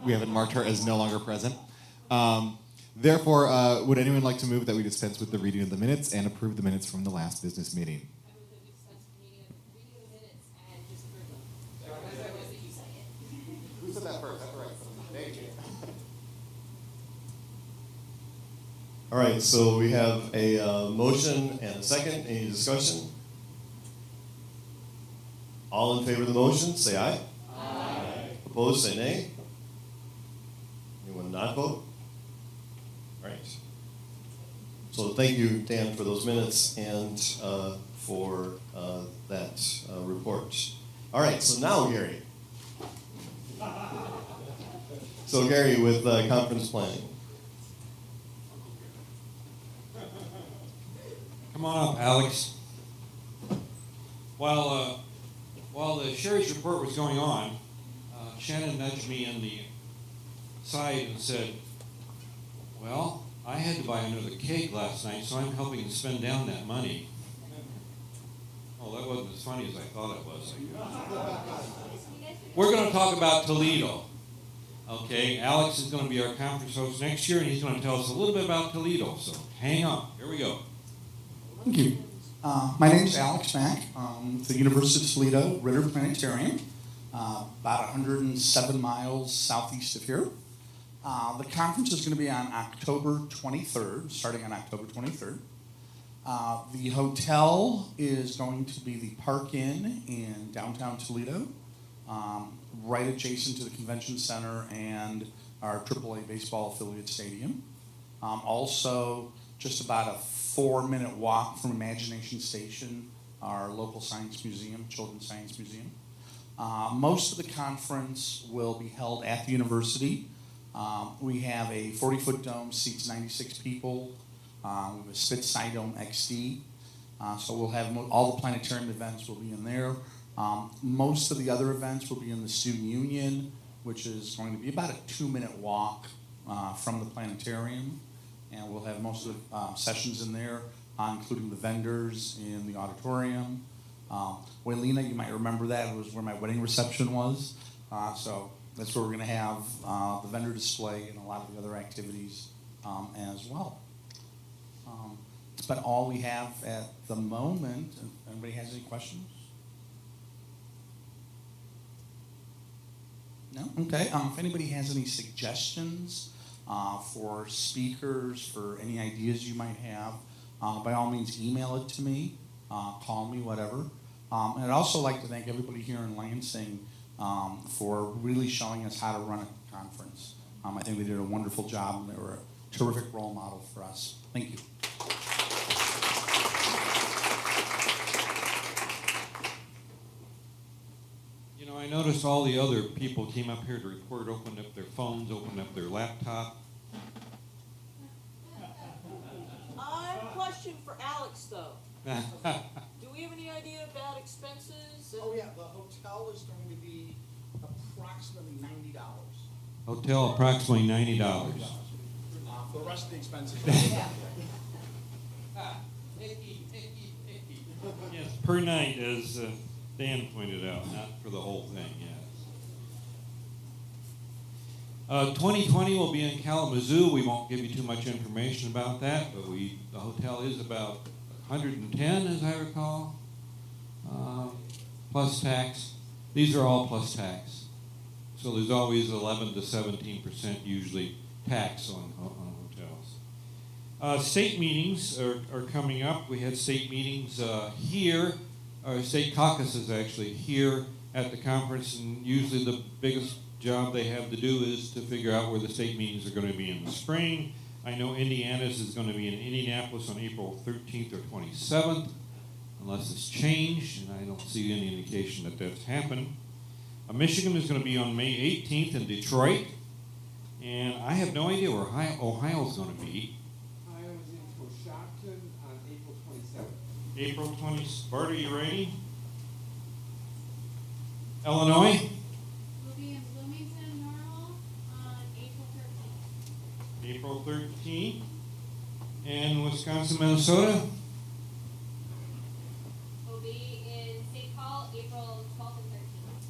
We haven't marked her as no longer present. Therefore, would anyone like to move that we dispense with the reading of the minutes and approve the minutes from the last business meeting? Who said that first? That's right. Thank you. All right, so we have a motion and a second. Any discussion? All in favor of the motion, say aye. Aye. Opposed, say nay. Anyone not vote? All right. So thank you, Dan, for those minutes and for that report. All right, so now Gary. So Gary, with conference planning. Come on up, Alex. While the sheriff's report was going on, Shannon nudged me in the side and said, well, I had to buy another cake last night, so I'm helping to spend down that money. Oh, that wasn't as funny as I thought it was. We're going to talk about Toledo. Okay, Alex is going to be our conference host next year, and he's going to tell us a little bit about Toledo. So hang on. Here we go. Thank you. My name is Alex Mack. With the University of Toledo Ritter Planetarium, about 107 miles southeast of here. The conference is going to be on October 23rd, starting on October 23rd. The hotel is going to be the Park Inn in downtown Toledo, right adjacent to the convention center and our AAA baseball affiliate stadium. Also, just about a 4-minute walk from Imagination Station, our local science museum, Children's Science Museum. Most of the conference will be held at the university. We have a 40-foot dome, seats 96 people. We have a Spitz Dome XD. So we'll have all the planetarium events will be in there. Most of the other events will be in the Student Union, which is going to be about a 2-minute walk from the planetarium. And we'll have most of the sessions in there, including the vendors in the auditorium. Waylena, you might remember that. It was where my wedding reception was. So that's where we're going to have the vendor display and a lot of the other activities as well. That's about all we have at the moment. Anybody has any questions? No? Okay. If anybody has any suggestions for speakers, for any ideas you might have, by all means, email it to me, call me, whatever. And I'd also like to thank everybody here in Lansing for really showing us how to run a conference. I think they did a wonderful job, and they were a terrific role model for us. Thank you. You know, I noticed all the other people came up here to report, opened up their phones, opened up their laptop. I have a question for Alex, though. Do we have any idea about expenses? Oh, yeah, the hotel is going to be approximately $90. Hotel, approximately $90. For the rest of the expenses. Yes, per night, as Dan pointed out, not for the whole thing, yes. 2020 will be in Kalamazoo. We won't give you too much information about that, but the hotel is about 110, as I recall, plus tax. These are all plus tax. So there's always 11 to 17% usually tax on hotels. State meetings are coming up. We had state meetings here, or state caucuses actually, here at the conference, and usually the biggest job they have to do is to figure out where the state meetings are going to be in the spring. I know Indiana's is going to be in Indianapolis on April 13th or 27th, unless it's changed, and I don't see any indication that that's happened. Michigan is going to be on May 18th in Detroit, and I have no idea where Ohio's going to be. Ohio is in Coshocton on April 27th. April 20th. Bart, are you ready? Illinois? We'll be in Bloomington, Normal on April 13th. April 13th. And Wisconsin, Minnesota? We'll be in St. Paul, April 12th and 13th.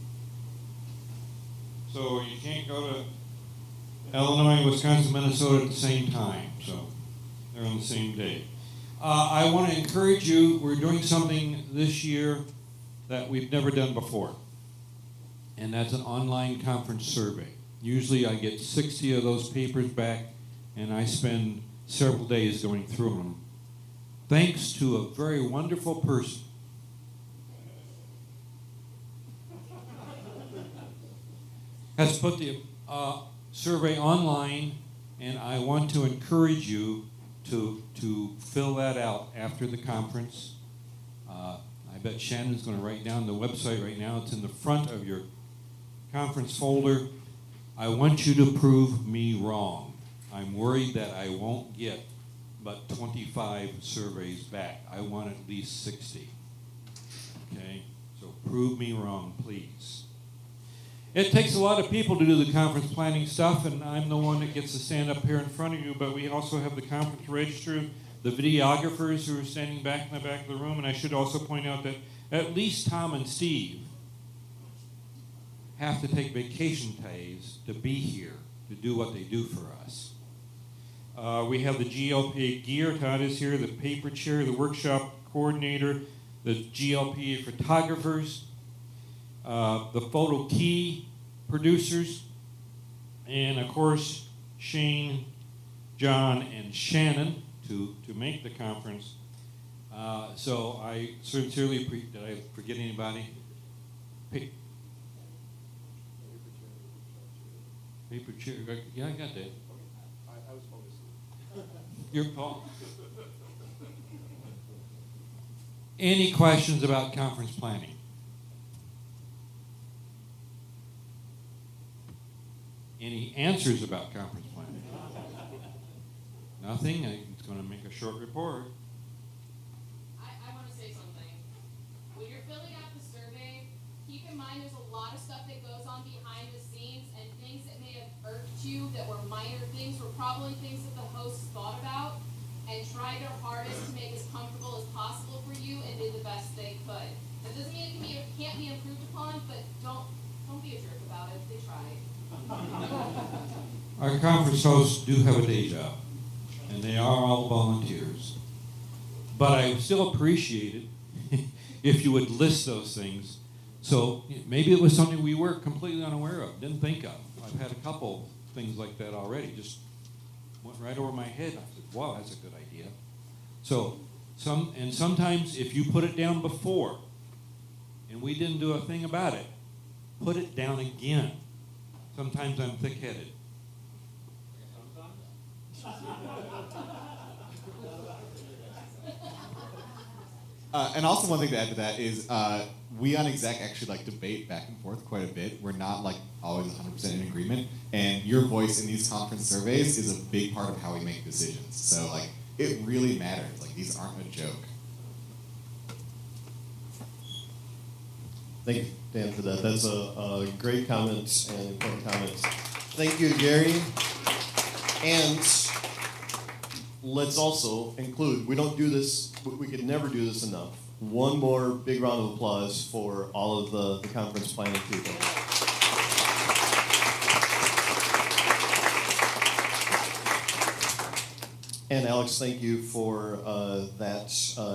So you can't go to Illinois, Wisconsin, Minnesota at the same time. So they're on the same day. I want to encourage you, we're doing something this year that we've never done before. And that's an online conference survey. Usually I get 60 of those papers back, and I spend several days going through them. Thanks to a very wonderful person. Has put the survey online, and I want to encourage you to fill that out after the conference. I bet Shannon's going to write down the website right now. It's in the front of your conference folder. I want you to prove me wrong. I'm worried that I won't get but 25 surveys back. I want at least 60. Okay? So prove me wrong, please. It takes a lot of people to do the conference planning stuff, and I'm the one that gets to stand up here in front of you, but we also have the conference register, the videographers who are standing back in the back of the room, and I should also point out that at least Tom and Steve have to take vacation days to be here to do what they do for us. We have the GLPA gear. Todd is here, the paper chair, the workshop coordinator, the GLPA photographers, the photo key producers, and of course Shane, John, and Shannon to make the conference. So I sincerely did I forget anybody? Paper chair. Yeah, I got that. I was focused. Your Paul. Any questions about conference planning? Any answers about conference planning? Nothing? I'm going to make a short report. I want to say something. When you're filling out the survey, keep in mind there's a lot of stuff that goes on behind the scenes, and things that may have irked you that were minor things were probably things that the hosts thought about and tried their hardest to make as comfortable as possible for you and did the best they could. That doesn't mean it can't be improved upon, but don't be a jerk about it. They tried. Our conference hosts do have a day job, and they are all volunteers. But I still appreciate it if you would list those things. So maybe it was something we were completely unaware of, didn't think of. I've had a couple things like that already, just went right over my head. I said, wow, that's a good idea. So sometimes if you put it down before, and we didn't do a thing about it, put it down again. Sometimes I'm thick-headed. And also one thing to add to that is we on exec actually like debate back and forth quite a bit. We're not like always 100% in agreement. And your voice in these conference surveys is a big part of how we make decisions. So like it really matters. Like these aren't a joke. Thank you, Dan, for that. That's a great comment and important comment. Thank you, Gary. And let's also include, we don't do this, we could never do this enough. One more big round of applause for all of the conference planning people. And Alex, thank you for that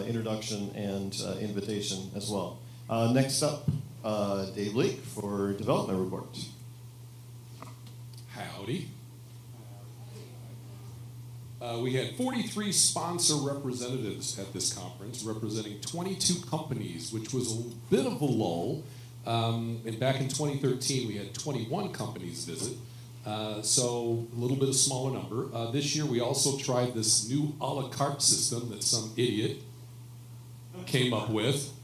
introduction and invitation as well. Next up, Dave Leake for Development Report. Howdy. We had 43 sponsor representatives at this conference, representing 22 companies, which was a bit of a lull. And back in 2013, we had 21 companies visit, so a little bit of smaller number. This year, we also tried this new a la carte system that some idiot came up with.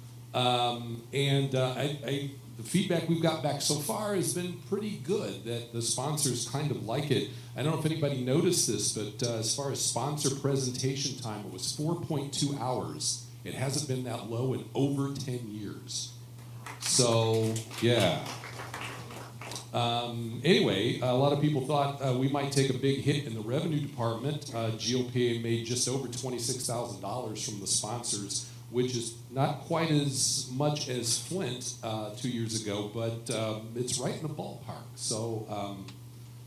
The feedback we've got back so far has been pretty good, that the sponsors kind of like it. I don't know if anybody noticed this, but as far as sponsor presentation time, it was 4.2 hours. It hasn't been that low in over 10 years. So, yeah. Anyway, a lot of people thought we might take a big hit in the revenue department. GLPA made just over $26,000 from the sponsors, which is not quite as much as Flint 2 years ago, but it's right in the ballpark. So,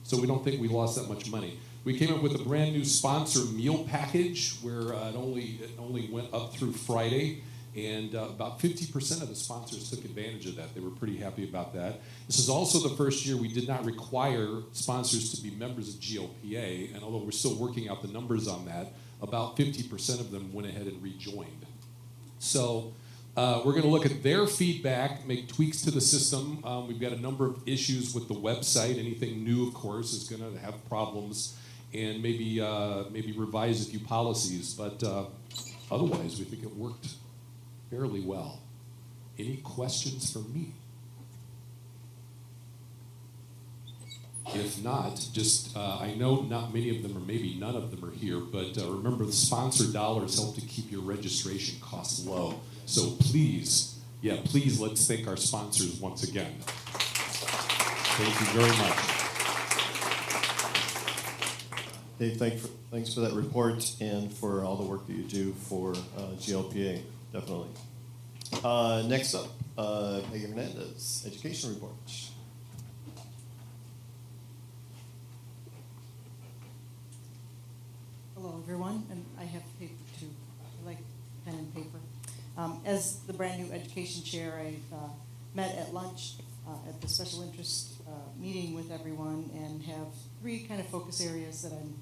so we don't think we lost that much money. We came up with a brand new sponsor meal package where it only went up through Friday. And about 50% of the sponsors took advantage of that. They were pretty happy about that. This is also the first year we did not require sponsors to be members of GLPA, and although we're still working out the numbers on that, about 50% of them went ahead and rejoined. So we're going to look at their feedback, make tweaks to the system. We've got a number of issues with the website. Anything new, of course, is going to have problems, and maybe revise a few policies. But otherwise, we think it worked fairly well. Any questions for me? If not, just I know not many of them, or maybe none of them are here, but remember the sponsor dollars help to keep your registration costs low. So please, please let's thank our sponsors once again. Thank you very much. Dave, thanks for that report and for all the work that you do for GLPA. Definitely. Next up, Peggy Hernandez, education report. Hello, everyone, and I have paper too. I like pen and paper. As the brand new education chair, I've met at lunch at the special interest meeting with everyone and have 3 kind of focus areas that I'm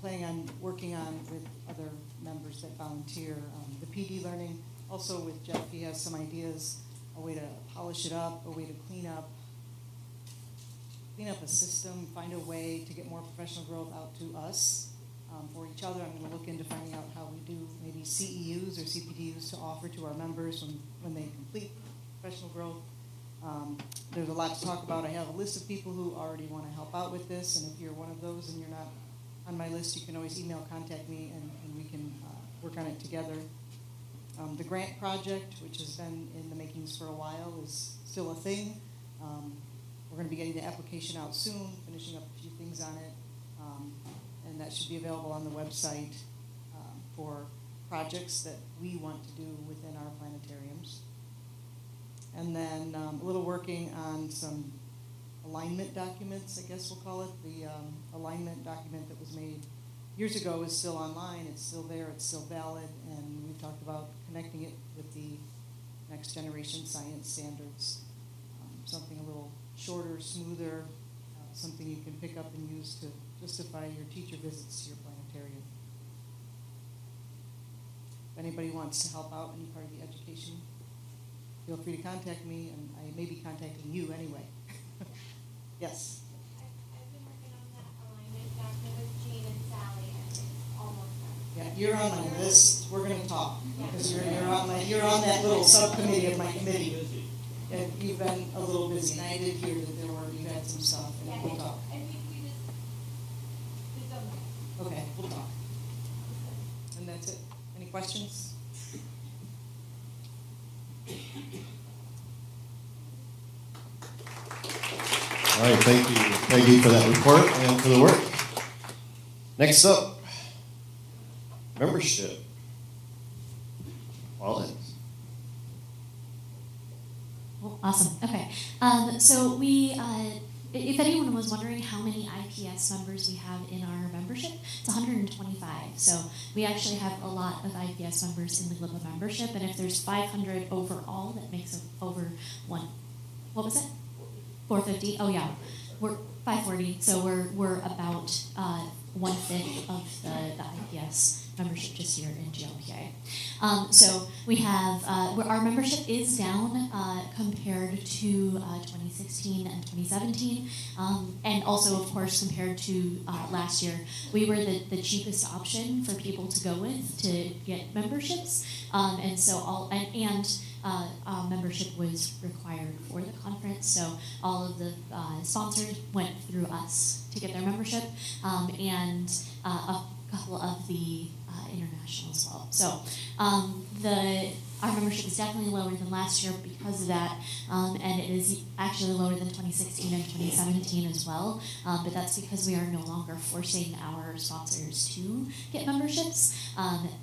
planning on working on with other members that volunteer. The PD learning, also with Jeff, he has some ideas, a way to polish it up, a way to clean up a system, find a way to get more professional growth out to us, for each other. I'm going to look into finding out how we do maybe CEUs or CPDUs to offer to our members when they complete professional growth. There's a lot to talk about. I have a list of people who already want to help out with this, and if you're one of those and you're not on my list, you can always contact me, and we can work on it together. The grant project, which has been in the makings for a while, is still a thing. We're going to be getting the application out soon, finishing up a few things on it, and that should be available on the website for projects that we want to do within our planetariums. And then a little working on some alignment documents, I guess we'll call it. The alignment document that was made years ago is still online. It's still there. It's still valid. And we've talked about connecting it with the next generation science standards. Something a little shorter, smoother, something you can pick up and use to justify your teacher visits to your planetarium. If anybody wants to help out any part of the education, feel free to contact me, and I may be contacting you anyway. Yes? I've been working on that alignment document with Jean and Sally, and it's almost done. Yeah, you're on my list. We're going to talk, because you're on that little subcommittee of my committee. And you've been a little busy, and I did hear that you had some stuff, and we'll talk. And we've done that. Okay, we'll talk. And that's it. Any questions? All right, thank you, Peggy, for that report and for the work. Next up, membership. Wallet. Oh, awesome. Okay. So we, if anyone was wondering how many IPS members we have in our membership, it's 125. So we actually have a lot of IPS members in the GLPA membership, and if there's 500 overall, that makes over one. What was it? 450. Oh yeah, we're 540. So we're about 1/5 of the IPS membership just here in GLPA. So we have, our membership is down compared to 2016 and 2017, and also, of course, compared to last year. We were the cheapest option for people to go with to get memberships, and so membership was required for the conference, so all of the sponsors went through us to get their membership, and a couple of the international as well. So our membership is definitely lower than last year because of that, and it is actually lower than 2016 and 2017 as well. But that's because we are no longer forcing our sponsors to get memberships,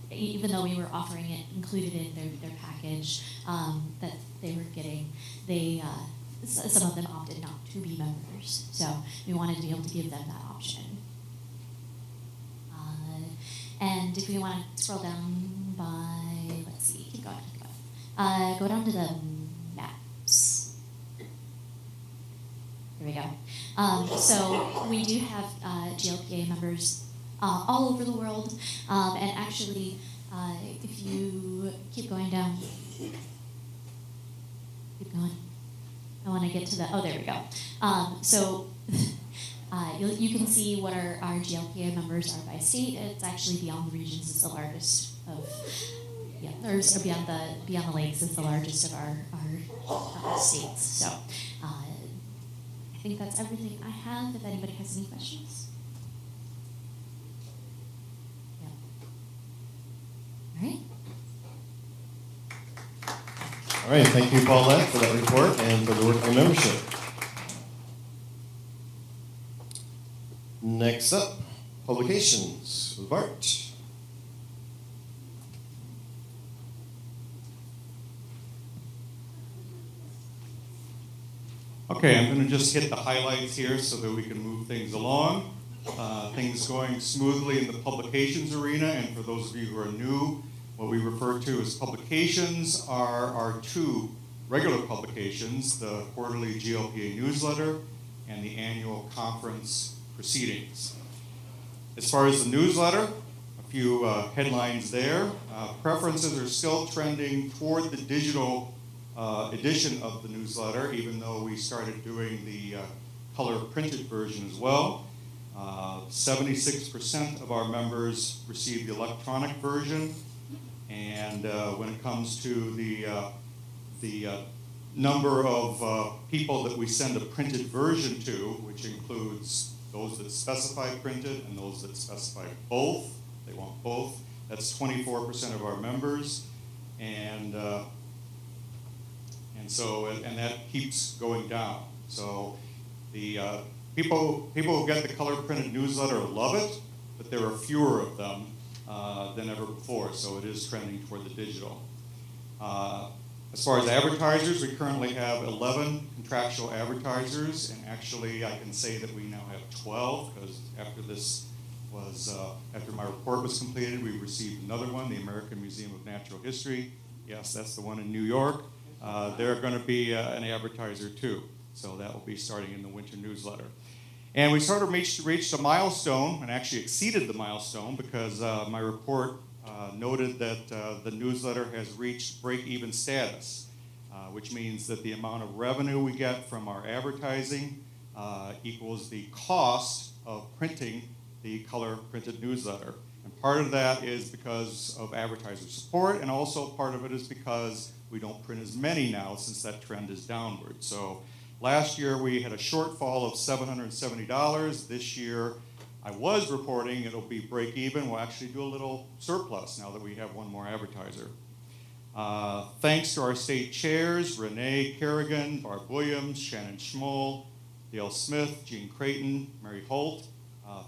even though we were offering it included in their package that they were getting. Some of them opted not to be members, so we wanted to be able to give them that option. And if we want to scroll down by, let's see, keep going. Go down to the maps. There we go. So we do have GLPA members all over the world, and actually, if you keep going down, keep going. I want to get to the, oh, there we go. So you can see what our GLPA members are by state. It's actually beyond the regions. It's the largest of, or beyond the lakes. It's the largest of our states. So I think that's everything I have. If anybody has any questions. Yeah. All right. All right, thank you, Paulette, for that report and for the work of your membership. Next up, publications with Bart. Okay, I'm going to just hit the highlights here so that we can move things along. Things going smoothly in the publications arena, and for those of you who are new, what we refer to as publications are our two regular publications, the quarterly GLPA newsletter and the annual conference proceedings. As far as the newsletter, a few headlines there. Preferences are still trending toward the digital edition of the newsletter, even though we started doing the color printed version as well. 76% of our members receive the electronic version, and when it comes to the number of people that we send a printed version to, which includes those that specify printed and those that specify both, they want both, that's 24% of our members, and that keeps going down. So the people who get the color printed newsletter love it, but there are fewer of them than ever before, so it is trending toward the digital. As far as advertisers, we currently have 11 contractual advertisers, and actually I can say that we now have 12, because after my report was completed, we received another one, the American Museum of Natural History. Yes, that's the one in New York. They're going to be an advertiser too, so that will be starting in the winter newsletter. And we sort of reached a milestone, and actually exceeded the milestone, because my report noted that the newsletter has reached break-even status, which means that the amount of revenue we get from our advertising equals the cost of printing the color printed newsletter. And part of that is because of advertiser support, and also part of it is because we don't print as many now, since that trend is downward. So last year we had a shortfall of $770. This year I was reporting it'll be break even. We'll actually do a little surplus now that we have one more advertiser. Thanks to our state chairs, Renee Kerrigan, Barb Williams, Shannon Schmoll, Dale Smith, Jean Creighton, Mary Holt.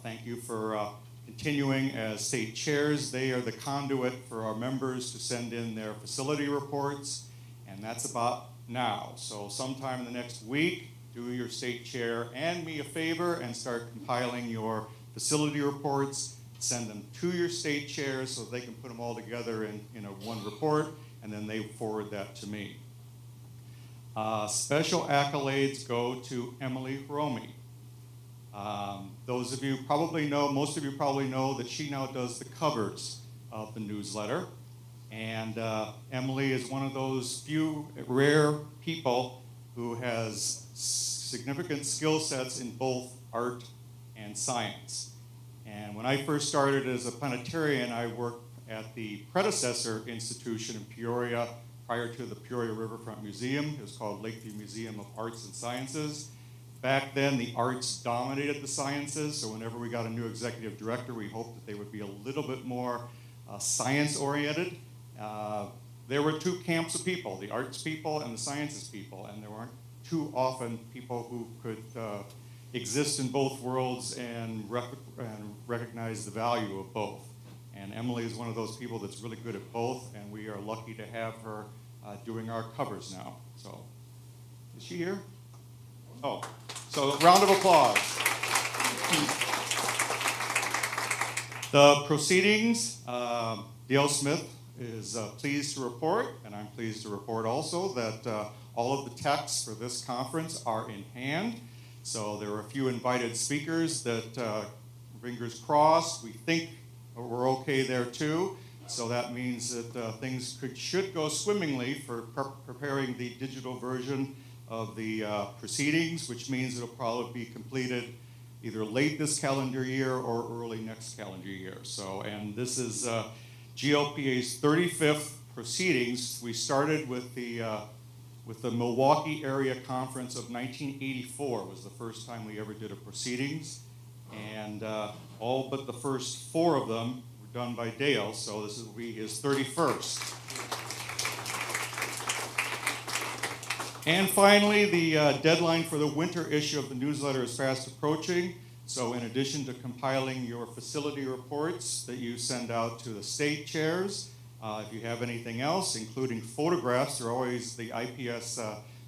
Thank you for continuing as state chairs. They are the conduit for our members to send in their facility reports, and that's about now. So sometime in the next week, do your state chair and me a favor and start compiling your facility reports, send them to your state chairs so they can put them all together in a one report, and then they forward that to me. Special accolades go to Emily Romy. Those of you probably know, most of you probably know that she now does the covers of the newsletter. And Emily is one of those few rare people who has significant skill sets in both art and science. And when I first started as a planetarian, I worked at the predecessor institution in Peoria prior to the Peoria Riverfront Museum. It was called Lakeview Museum of Arts and Sciences. Back then, the arts dominated the sciences, so whenever we got a new executive director, we hoped that they would be a little bit more science-oriented. there were two camps of people, the arts people and the sciences people, and there weren't too often people who could exist in both worlds and recognize the value of both. And Emily is one of those people that's really good at both, and we are lucky to have her doing our covers now. So, is she here? Oh, so round of applause. The proceedings, Dale Smith is pleased to report, and I'm pleased to report also that all of the texts for this conference are in hand. So there are a few invited speakers that, fingers crossed, we think we're okay there too. So that means that things should go swimmingly for preparing the digital version of the proceedings, which means it'll probably be completed either late this calendar year or early next calendar year. So, and this is GLPA's 35th proceedings. We started with the Milwaukee Area Conference of 1984 was the first time we ever did a proceedings. And all but the first 4 of them were done by Dale, so this will be his 31st. And finally, the deadline for the winter issue of the newsletter is fast approaching. So in addition to compiling your facility reports that you send out to the state chairs, if you have anything else, including photographs, they're always, the IPS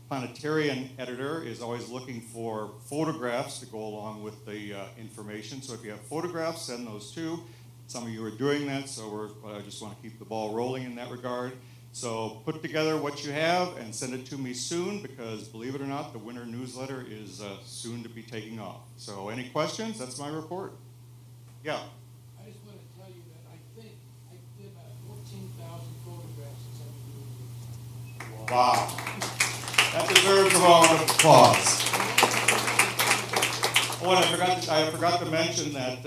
planetarian editor is always looking for photographs to go along with the information. So if you have photographs, send those too. Some of you are doing that, so I just want to keep the ball rolling in that regard. So put together what you have and send it to me soon, because believe it or not, the winter newsletter is soon to be taking off. So any questions? That's my report. Yeah. I just want to tell you that I think I did about 14,000 photographs in 7 years. Wow. That deserves a round of applause. Oh, and I forgot to mention that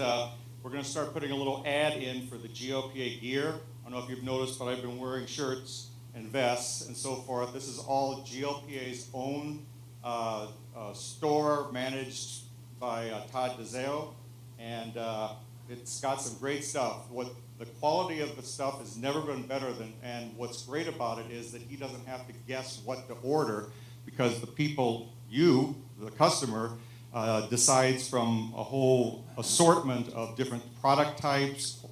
we're going to start putting a little ad in for the GLPA gear. I don't know if you've noticed, but I've been wearing shirts and vests and so forth. This is all GLPA's own store managed by Todd DeZeo, and it's got some great stuff. The quality of the stuff has never been better than, and what's great about it is that he doesn't have to guess what to order, because the people, you, the customer, decides from a whole assortment of different product types,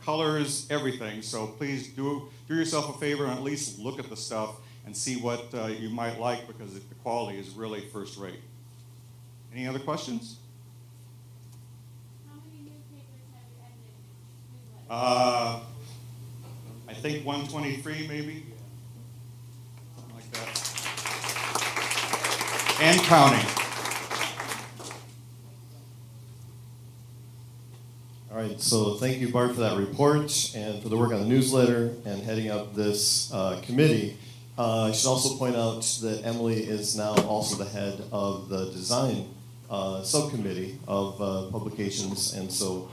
colors, everything. So please do yourself a favor and at least look at the stuff and see what you might like, because the quality is really first rate. Any other questions? How many newspapers have you edited? I think 123 maybe, something like that, and counting. All right, so thank you, Bart, for that report and for the work on the newsletter and heading up this committee. I should also point out that Emily is now also the head of the design subcommittee of publications, and so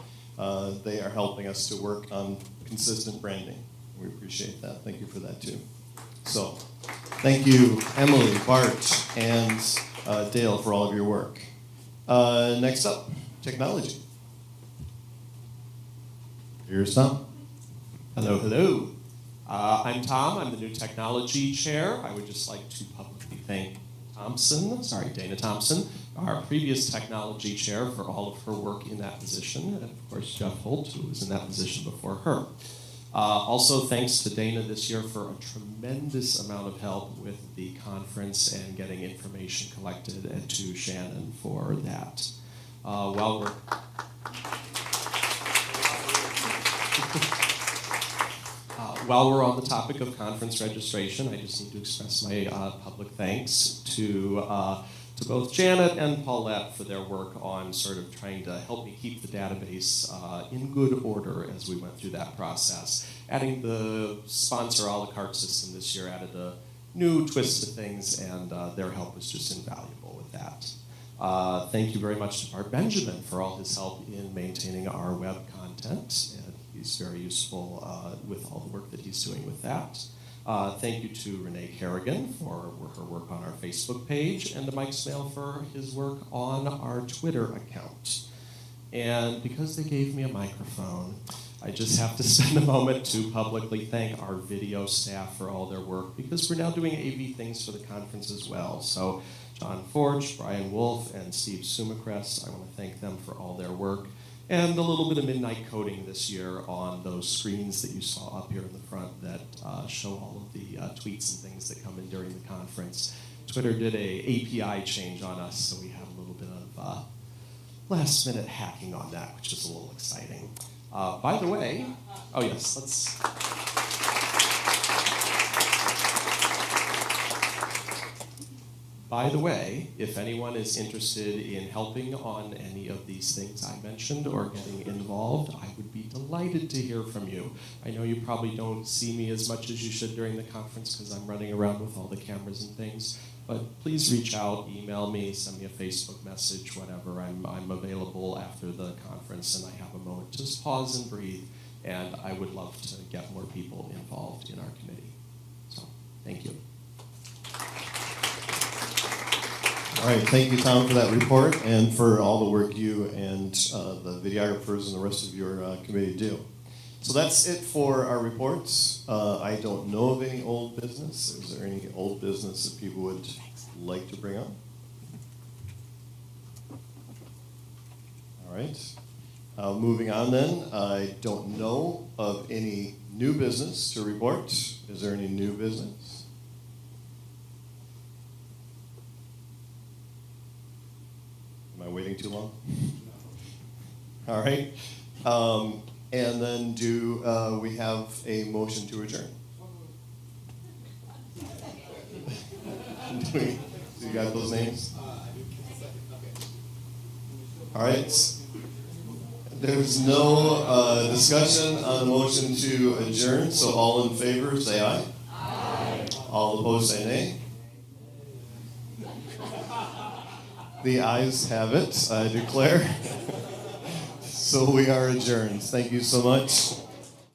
they are helping us to work on consistent branding. We appreciate that. Thank you for that, too. So thank you, Emily, Bart, and Dale, for all of your work. Next up, technology. Here's Tom. Hello, hello. I'm Tom. I'm the new technology chair. I would just like to publicly thank Dana Thompson, our previous technology chair, for all of her work in that position, and of course Jeff Holt, who was in that position before her. Also, thanks to Dana this year for a tremendous amount of help with the conference and getting information collected, and to Shannon for that. While we're on the topic of conference registration, I just need to express my public thanks to both Janet and Paulette for their work on sort of trying to help me keep the database in good order as we went through that process. Adding the sponsor a la carte system this year added a new twist to things, and their help was just invaluable with that. Thank you very much to Bart Benjamin for all his help in maintaining our web content. He's very useful with all the work that he's doing with that. Thank you to Renee Kerrigan for her work on our Facebook page, and to Mike Smale for his work on our Twitter account. And because they gave me a microphone, I just have to spend a moment to publicly thank our video staff for all their work, because we're now doing AV things for the conference as well. So John Forge, Brian Wolf, and Steve Sumacrest, I want to thank them for all their work. And a little bit of midnight coding this year on those screens that you saw up here in the front that show all of the tweets and things that come in during the conference. Twitter did a API change on us, so we had a little bit of last minute hacking on that, which is a little exciting. By the way, oh yes, let's. By the way, if anyone is interested in helping on any of these things I mentioned or getting involved, I would be delighted to hear from you. I know you probably don't see me as much as you should during the conference because I'm running around with all the cameras and things, but please reach out, email me, send me a Facebook message, whatever. I'm available after the conference and I have a moment to just pause and breathe, and I would love to get more people involved in our committee. So, thank you. All right, thank you, Tom, for that report and for all the work you and the videographers and the rest of your committee do. So that's it for our reports. I don't know of any old business. Is there any old business that people would like to bring up? All right. Moving on then, I don't know of any new business to report. Is there any new business? Am I waiting too long? All right. And then do we have a motion to adjourn? Do you got those names? All right. There's no discussion on the motion to adjourn, so all in favor say aye. Aye. All opposed say nay. The ayes have it, I declare. So we are adjourned. Thank you so much.